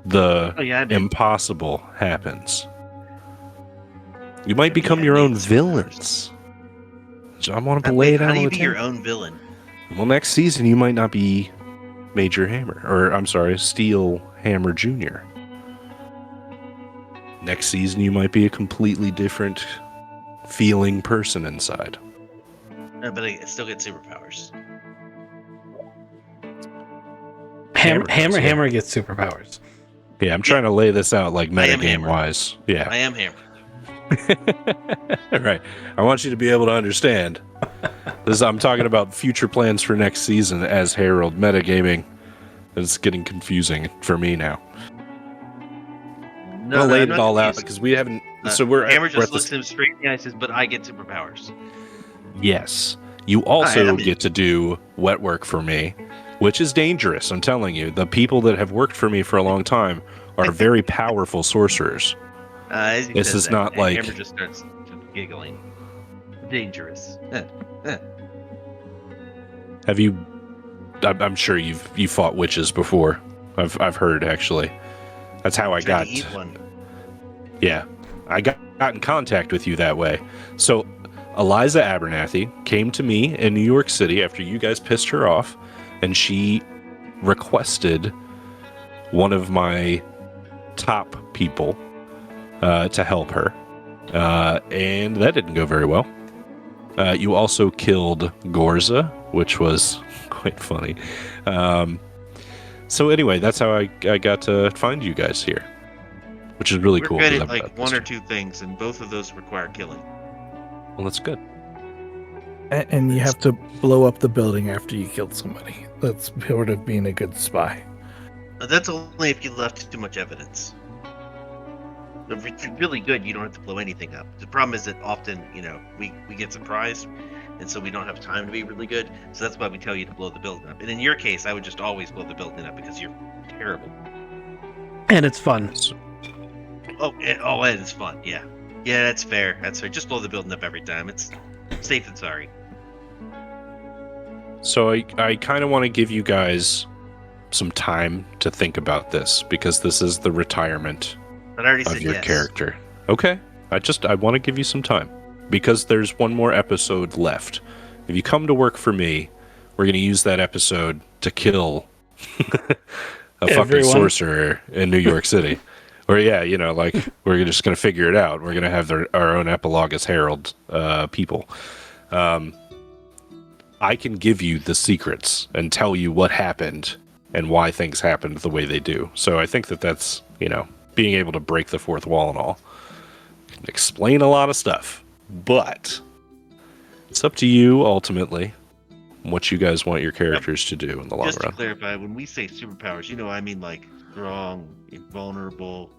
The impossible happens. You might become your own villains. I want to lay it out on the table. How do you be your own villain? Well, next season you might not be Major Hammer, or I'm sorry, Steel Hammer Jr. Next season you might be a completely different feeling person inside. But I still get superpowers. Hammer gets superpowers. Yeah, I'm trying to lay this out like metagame wise. Yeah, I am Hammer. Right. I want you to be able to understand. I'm talking about future plans for next season as Harold metagaming. It's getting confusing for me now. I'll lay it all out because we haven't. Hammer just looks him straight in the eye and says, "But I get superpowers." Yes, you also get to do wet work for me, which is dangerous. I'm telling you, the people that have worked for me for a long time are very powerful sorcerers. This is not like Hammer just starts giggling. Dangerous. Have you? I'm sure you fought witches before. I've heard actually. That's how I got. To eat one. Yeah, I got in contact with you that way. So, Eliza Abernathy came to me in New York City after you guys pissed her off, and she requested one of my top people to help her, and that didn't go very well. You also killed Gorza, which was quite funny. So anyway, that's how I got to find you guys here, which is really cool. We're good at like one or two things, and both of those require killing. Well, that's good. And you have to blow up the building after you killed somebody. That's part of being a good spy. That's only if you left too much evidence. If you're really good, you don't have to blow anything up. The problem is that often, we get surprised, and so we don't have time to be really good. So that's why we tell you to blow the building up. And in your case, I would just always blow the building up because you're terrible. And it's fun. Oh, and it's fun. Yeah, that's fair. That's fair. Just blow the building up every time. It's safe and sorry. So I kind of want to give you guys some time to think about this because this is the retirement of your character. Okay. I want to give you some time because there's one more episode left. If you come to work for me, we're going to use that episode to kill a fucking sorcerer in New York City. Or we're just going to figure it out. We're going to have our own epilogue as Herald people. I can give you the secrets and tell you what happened and why things happened the way they do. So I think that's, being able to break the fourth wall and all. Can explain a lot of stuff. But it's up to you, ultimately, what you guys want your characters to do in the long run. Just to clarify, when we say superpowers, I mean like strong, invulnerable,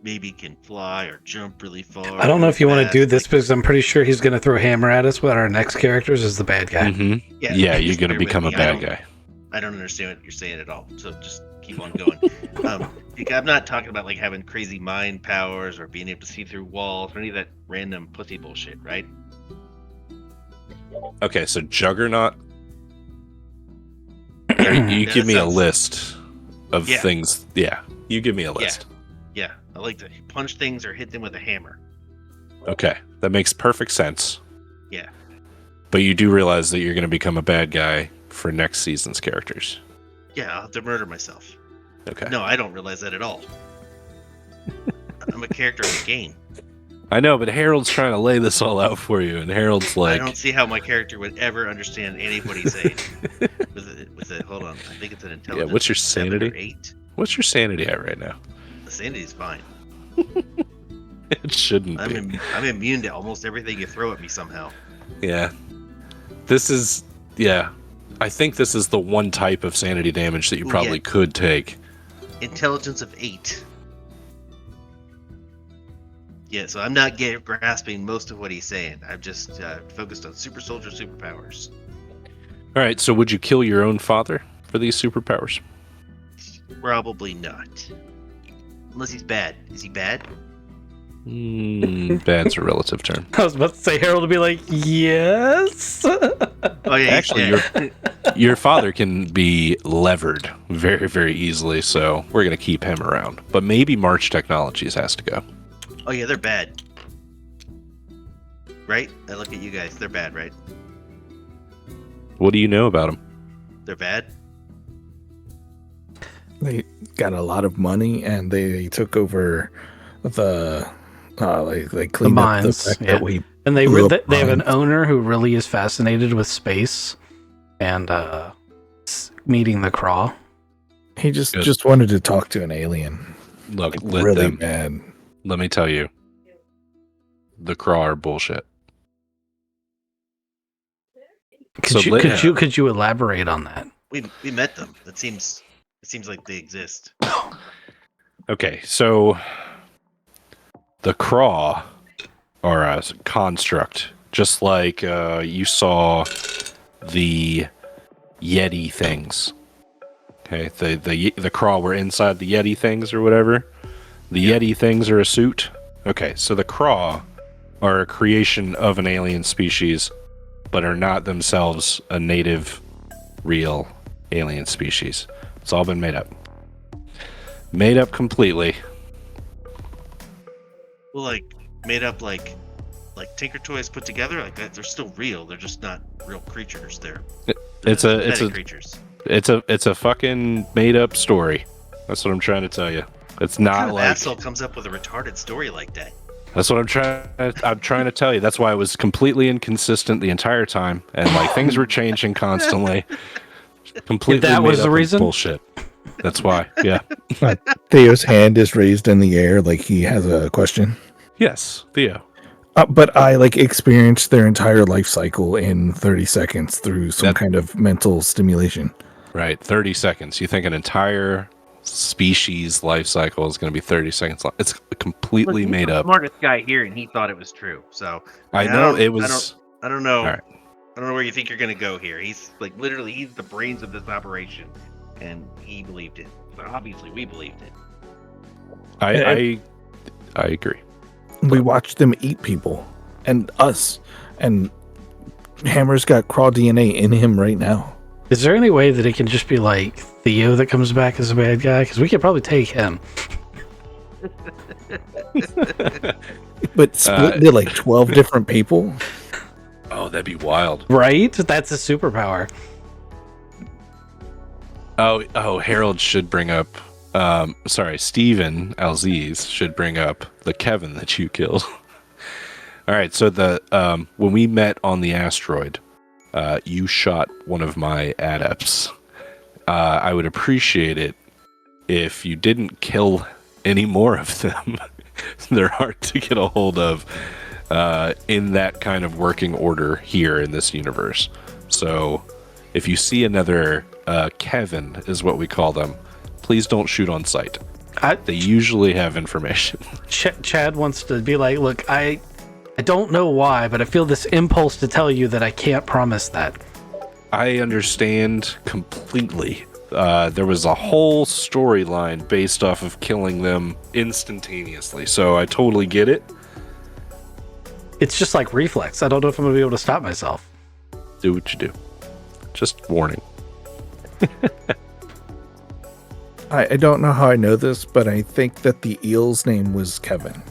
maybe can fly or jump really far. I don't know if you want to do this because I'm pretty sure he's going to throw a hammer at us with our next characters as the bad guy. Mm-hmm. Yeah, you're going to become a bad guy. I don't understand what you're saying at all, so just keep on going. I'm not talking about like having crazy mind powers or being able to see through walls or any of that random pussy bullshit, right? Okay, so Juggernaut. You give me a list of things. Yeah, you give me a list. Yeah, I like to punch things or hit them with a hammer. Okay, that makes perfect sense. Yeah. But you do realize that you're going to become a bad guy for next season's characters. Yeah, I'll have to murder myself. Okay. No, I don't realize that at all. I'm a character in the game. I know, but Harold's trying to lay this all out for you, and Harold's like... I don't see how my character would ever understand anything he's saying. Hold on, I think it's an intelligence. Yeah, what's your sanity? 7 or 8. What's your sanity at right now? The sanity's fine. It shouldn't be. I'm immune to almost everything you throw at me somehow. Yeah. This is, yeah. I think this is the one type of sanity damage that you probably could take. Intelligence of 8. Yeah, so I'm not grasping most of what he's saying. I'm just focused on super soldier superpowers. All right, so would you kill your own father for these superpowers? Probably not. Unless he's bad. Is he bad? Bad's a relative term. I was about to say Harold would be like, yes. Oh yeah, Actually, your father can be levered very, very easily, so we're going to keep him around. But maybe March Technologies has to go. Oh yeah, they're bad. Right? I look at you guys. They're bad, right? What do you know about them? They're bad? They got a lot of money, and they took over the they cleaned up the mines, fact yeah. that we And they blew up they have an mines. owner who really is fascinated with space and meeting the Craw. He just wanted to talk to an alien. Look, Really bad. let me tell you. The Craw are bullshit. Could you elaborate on that? We met them. It seems like they exist. Okay, so the Craw are a construct, just like you saw the Yeti things. Okay, the Craw were inside the Yeti things or whatever. The Yeti things are a suit. Okay, so the Craw are a creation of an alien species, but are not themselves a native, real alien species. It's all been made up. Made up completely. Well, like made up like Tinker Toys put together. Like that, they're still real. They're just not real creatures. They're synthetic creatures. It's a fucking made up story. That's what I'm trying to tell you. It's not What kind of like asshole comes up with a retarded story like that? That's what I'm trying to tell you. That's why I was completely inconsistent the entire time, and like things were changing constantly. Completely That made was up the of reason? bullshit. That's why. Yeah. Theo's hand is raised in the air like he has a question. Yes, Theo. But I experienced their entire life cycle in 30 seconds through some kind of mental stimulation. Right. 30 seconds. You think an entire species life cycle is going to be 30 seconds long? It's completely Look, he's made the up. Smartest guy here, and he thought it was true. So I know it was. I don't know. All right. I don't know where you think you're gonna go here. He's literally he's the brains of this operation, and he believed it. But obviously, we believed it. I agree. We watched them eat people and us, and Hammer's got Craw DNA in him right now. Is there any way that it can just be like Theo that comes back as a bad guy? Because we could probably take him. But split into 12 different people? Oh, that'd be wild. Right? That's a superpower. Oh, Harold should bring up. Steven Alziz should bring up the Kevin that you killed. All right, so when we met on the asteroid, you shot one of my adepts. I would appreciate it if you didn't kill any more of them. They're hard to get a hold of in that kind of working order here in this universe. So if you see another Kevin, is what we call them, please don't shoot on sight. They usually have information. Chad wants to be like, look, I don't know why, but I feel this impulse to tell you that I can't promise that. I understand completely. There was a whole storyline based off of killing them instantaneously, so I totally get it. It's just like reflex. I don't know if I'm going to be able to stop myself. Do what you do. Just warning. I don't know how I know this, but I think that the eel's name was Kevin.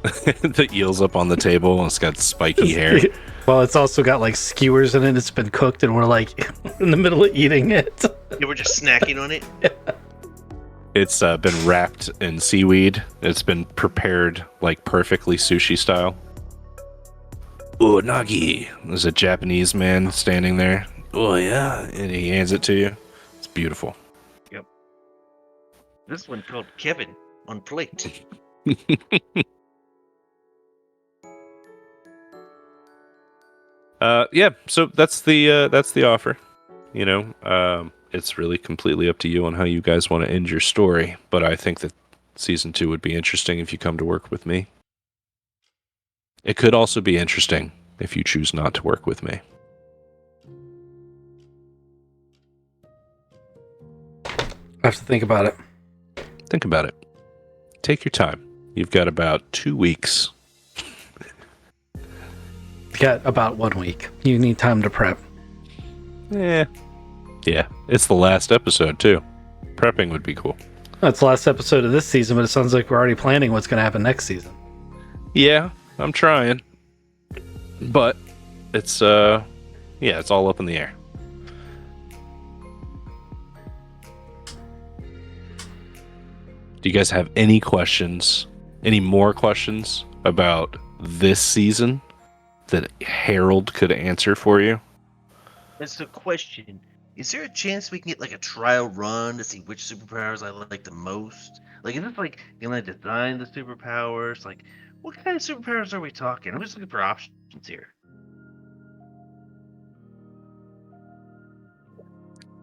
The eel's up on the table and it's got spiky hair. Well, it's also got like skewers in it. It's been cooked and we're like in the middle of eating it. Yeah, we're just snacking on it. It's been wrapped in seaweed. It's been prepared like perfectly sushi style. Oh, Nagi. There's a Japanese man standing there. Oh, yeah. And he hands it to you. It's beautiful. Yep. This one called Kevin on plate. Yeah. So that's the offer. You know, it's really completely up to you on how you guys want to end your story. But I think that season 2 would be interesting if you come to work with me. It could also be interesting if you choose not to work with me. I have to think about it. Think about it. Take your time. You've got about 2 weeks. Got about 1 week. You need time to prep. Yeah. Yeah. It's the last episode, too. Prepping would be cool. That's the last episode of this season, but it sounds like we're already planning what's going to happen next season. Yeah, I'm trying. But it's it's all up in the air. Do you guys have any questions? Any more questions about this season that Harold could answer for you? That's the question. Is there a chance we can get like a trial run to see which superpowers I like the most? Like, is this like gonna design the superpowers? Like, what kind of superpowers are we talking? I'm just looking for options here.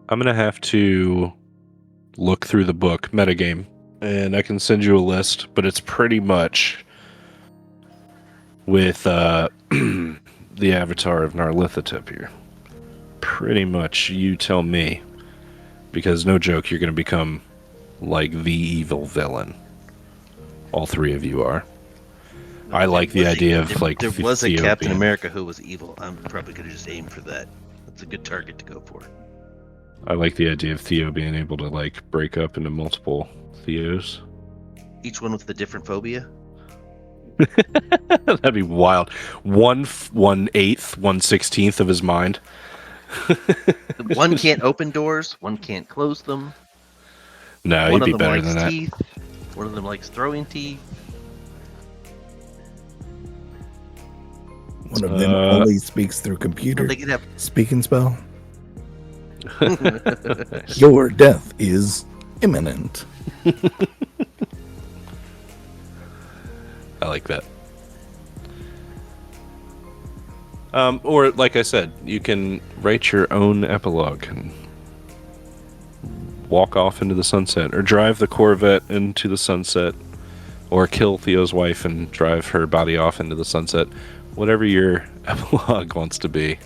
I'm going to have to look through the book, Metagame, and I can send you a list, but it's pretty much with the avatar of Narlithotep here. Pretty much you tell me, because no joke, you're going to become like the evil villain. All 3 of you are. I like the idea of like there was a Theo Captain being- America who was evil. I'm probably gonna just aim for that. That's a good target to go for. I like the idea of Theo being able to like break up into multiple Theos. Each one with a different phobia. That'd be wild. 1/8, 1/16 of his mind. One can't open doors. One can't close them. No, One he'd be of them better likes than that. teeth. One of them likes throwing teeth. One of them only speaks through computer. They could have Speaking spell. Your death is imminent. I like that. Or, like I said, you can write your own epilogue and walk off into the sunset, or drive the Corvette into the sunset, or kill Theo's wife and drive her body off into the sunset. Whatever your epilogue wants to be.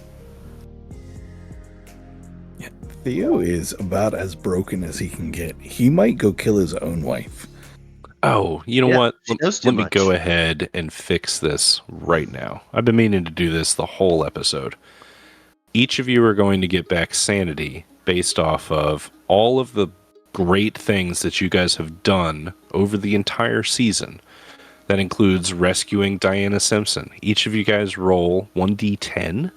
Theo is about as broken as he can get. He might go kill his own wife. Oh, you know Yeah, what? she knows too Let me much. go ahead and fix this right now. I've been meaning to do this the whole episode. Each of you are going to get back sanity based off of all of the great things that you guys have done over the entire season. That includes rescuing Diana Simpson. Each of you guys roll 1d10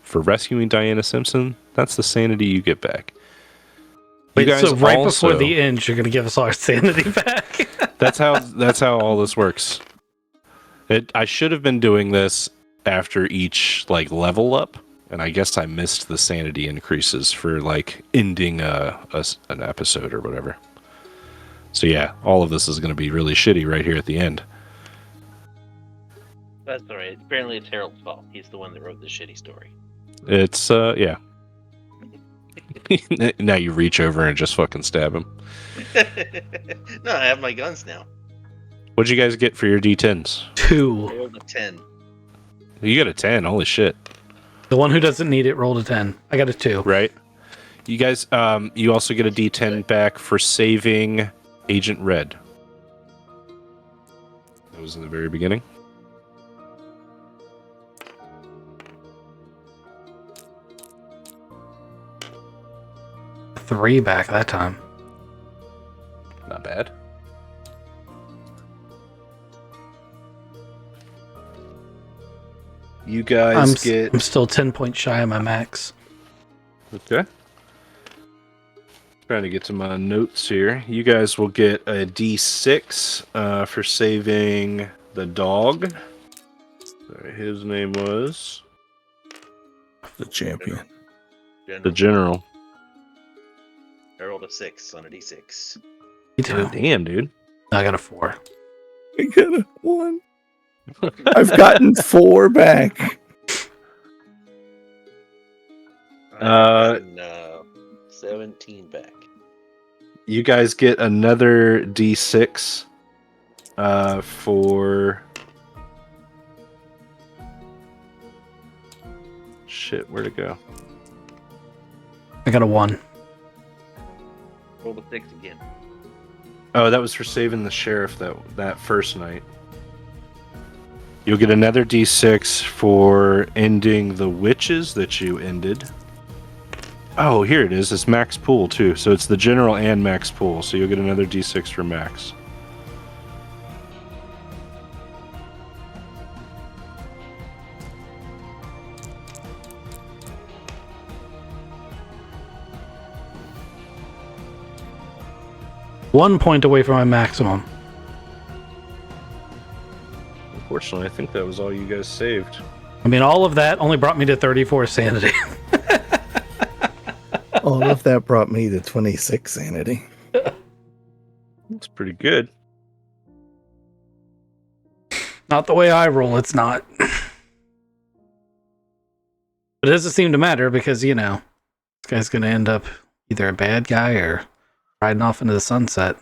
for rescuing Diana Simpson. That's the sanity you get back. You Wait, so right before the end, you're going to give us all our sanity back? That's how all this works. I should have been doing this after each like level up, and I guess I missed the sanity increases for like ending an episode or whatever. So yeah, all of this is going to be really shitty right here at the end. That's all right. Apparently, it's Harold's fault. He's the one that wrote the shitty story. It's yeah. Now you reach over and just fucking stab him. No, I have my guns now. What'd you guys get for your D10s? 2. I rolled a 10. You got a 10. Holy shit! The one who doesn't need it rolled a 10. I got a 2. Right. You guys, you also get a D10 back for saving Agent Red. That was in the very beginning. Three back that time. Not bad. You guys I'm still 10 points shy of my max. Okay. Trying to get to my notes here. You guys will get a D6 for saving the dog. Sorry, his name was The champion. the General. I rolled a 6 on a d6. Me too. Damn, dude. I got a 4. I got a 1. I've gotten 4 back. Uh, 17 back. You guys get another D6 for... Shit, where'd it go? I got a 1. Roll the 6 again. Oh, that was for saving the sheriff that first night. You'll get another D6 for ending the witches that you ended. Oh, here it is. It's max pool, too. So it's the general and max pool. So you'll get another D6 for max. One point away from my maximum. Unfortunately, I think that was all you guys saved. I mean, all of that only brought me to 34 sanity. All of that brought me to 26 sanity. That's pretty good. Not the way I roll, it's not. But it doesn't seem to matter because, you know, this guy's going to end up either a bad guy or riding off into the sunset.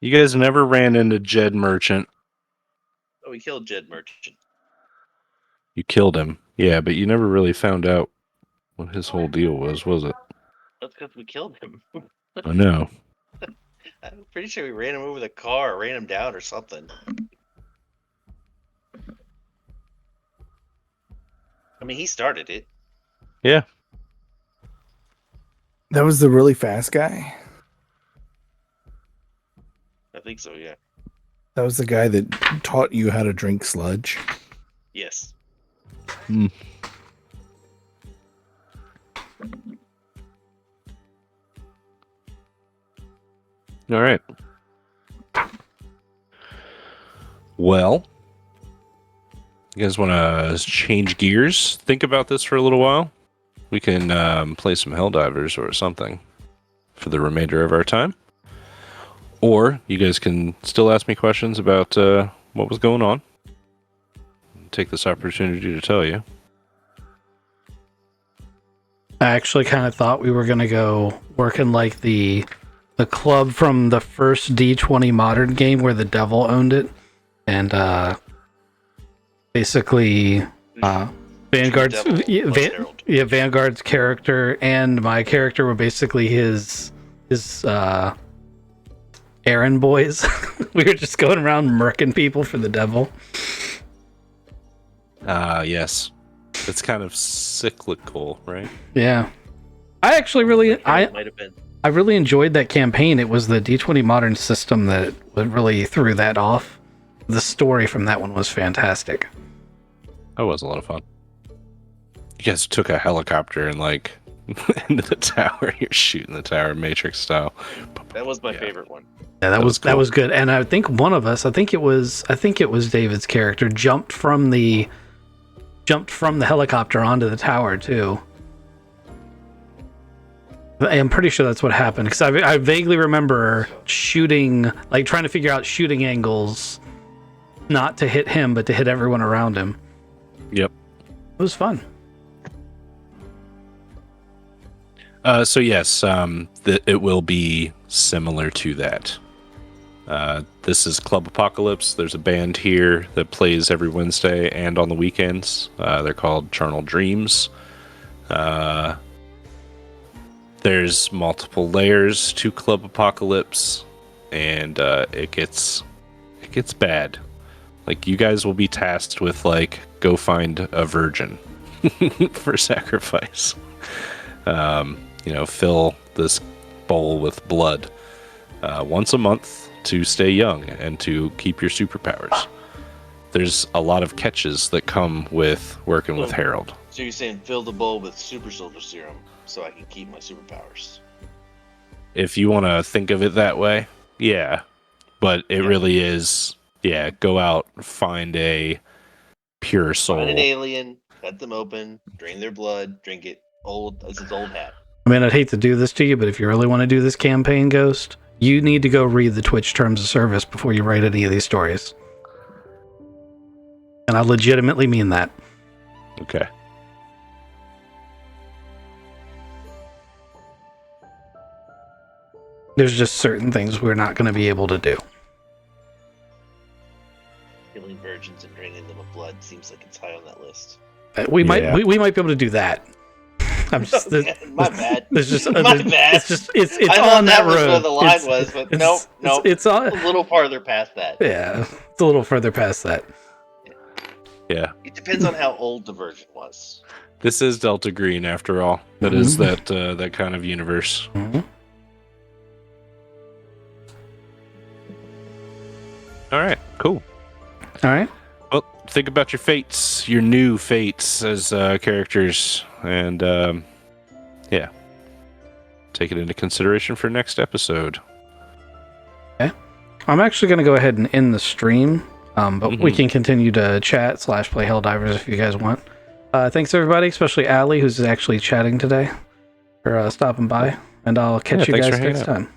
You guys never ran into Jed Merchant. Oh, we killed Jed Merchant. You killed him. Yeah, but you never really found out what his whole deal was it? That's because we killed him. I know. I'm pretty sure we ran him over the car, or ran him down, or something. I mean, he started it. Yeah. That was the really fast guy? I think so, yeah. That was the guy that taught you how to drink sludge? Yes. All right. Well, you guys want to change gears? Think about this for a little while. We can play some Helldivers or something for the remainder of our time. Or you guys can still ask me questions about what was going on. Take this opportunity to tell you. I actually kind of thought we were going to go work in like the club from the first D20 modern game where the devil owned it. And basically Vanguard's Vanguard's character and my character were basically his errand boys. We were just going around murking people for the devil. Yes. It's kind of cyclical, right? Yeah. I actually really Might have been. I really enjoyed that campaign. It was the D20 modern system that really threw that off. The story from that one was fantastic. That was a lot of fun. You guys took a helicopter and like into the tower. You're shooting the tower Matrix style. That was my favorite one. Yeah, that was good. And I think one of us, I think it was David's character, jumped from the helicopter onto the tower too. I'm pretty sure that's what happened because I vaguely remember shooting, like trying to figure out shooting angles, not to hit him but to hit everyone around him. Yep. It was fun. So yes, it will be similar to that. This is Club Apocalypse. There's a band here that plays every Wednesday and on the weekends. They're called Charnel Dreams. There's multiple layers to Club Apocalypse, and it gets bad. Like, you guys will be tasked with, like, go find a virgin for sacrifice. Fill this bowl with blood once a month to stay young and to keep your superpowers. There's a lot of catches that come with working with Harold. So you're saying fill the bowl with super soldier serum so I can keep my superpowers? If you want to think of it that way, yeah. But it really is, go out, find a pure soul. Find an alien, cut them open, drain their blood, drink it. This is old hat. I mean, I'd hate to do this to you, but if you really want to do this campaign, Ghost, you need to go read the Twitch terms of service before you write any of these stories. And I legitimately mean that. Okay. There's just certain things we're not going to be able to do. Killing virgins and draining them of blood seems like it's high on that list. We Yeah. might we might be able to do that. I'm just My bad. There's just My bad. It's just it's I thought on that was road. where the line It's- was, but it's- nope. It's on. A little farther past that. Yeah, it's a little further past that. Yeah. It depends on how old the virgin was. This is Delta Green after all. That is that kind of universe. Mm-hmm. All right. Cool. All right. Well, think about your fates, your new fates as characters, and yeah, take it into consideration for next episode. I'm actually going to go ahead and end the stream, but we can continue to chat / play Helldivers if you guys want. Thanks everybody, especially Allie, who's actually chatting today, for stopping by, and I'll catch you thanks guys for hanging next out. time.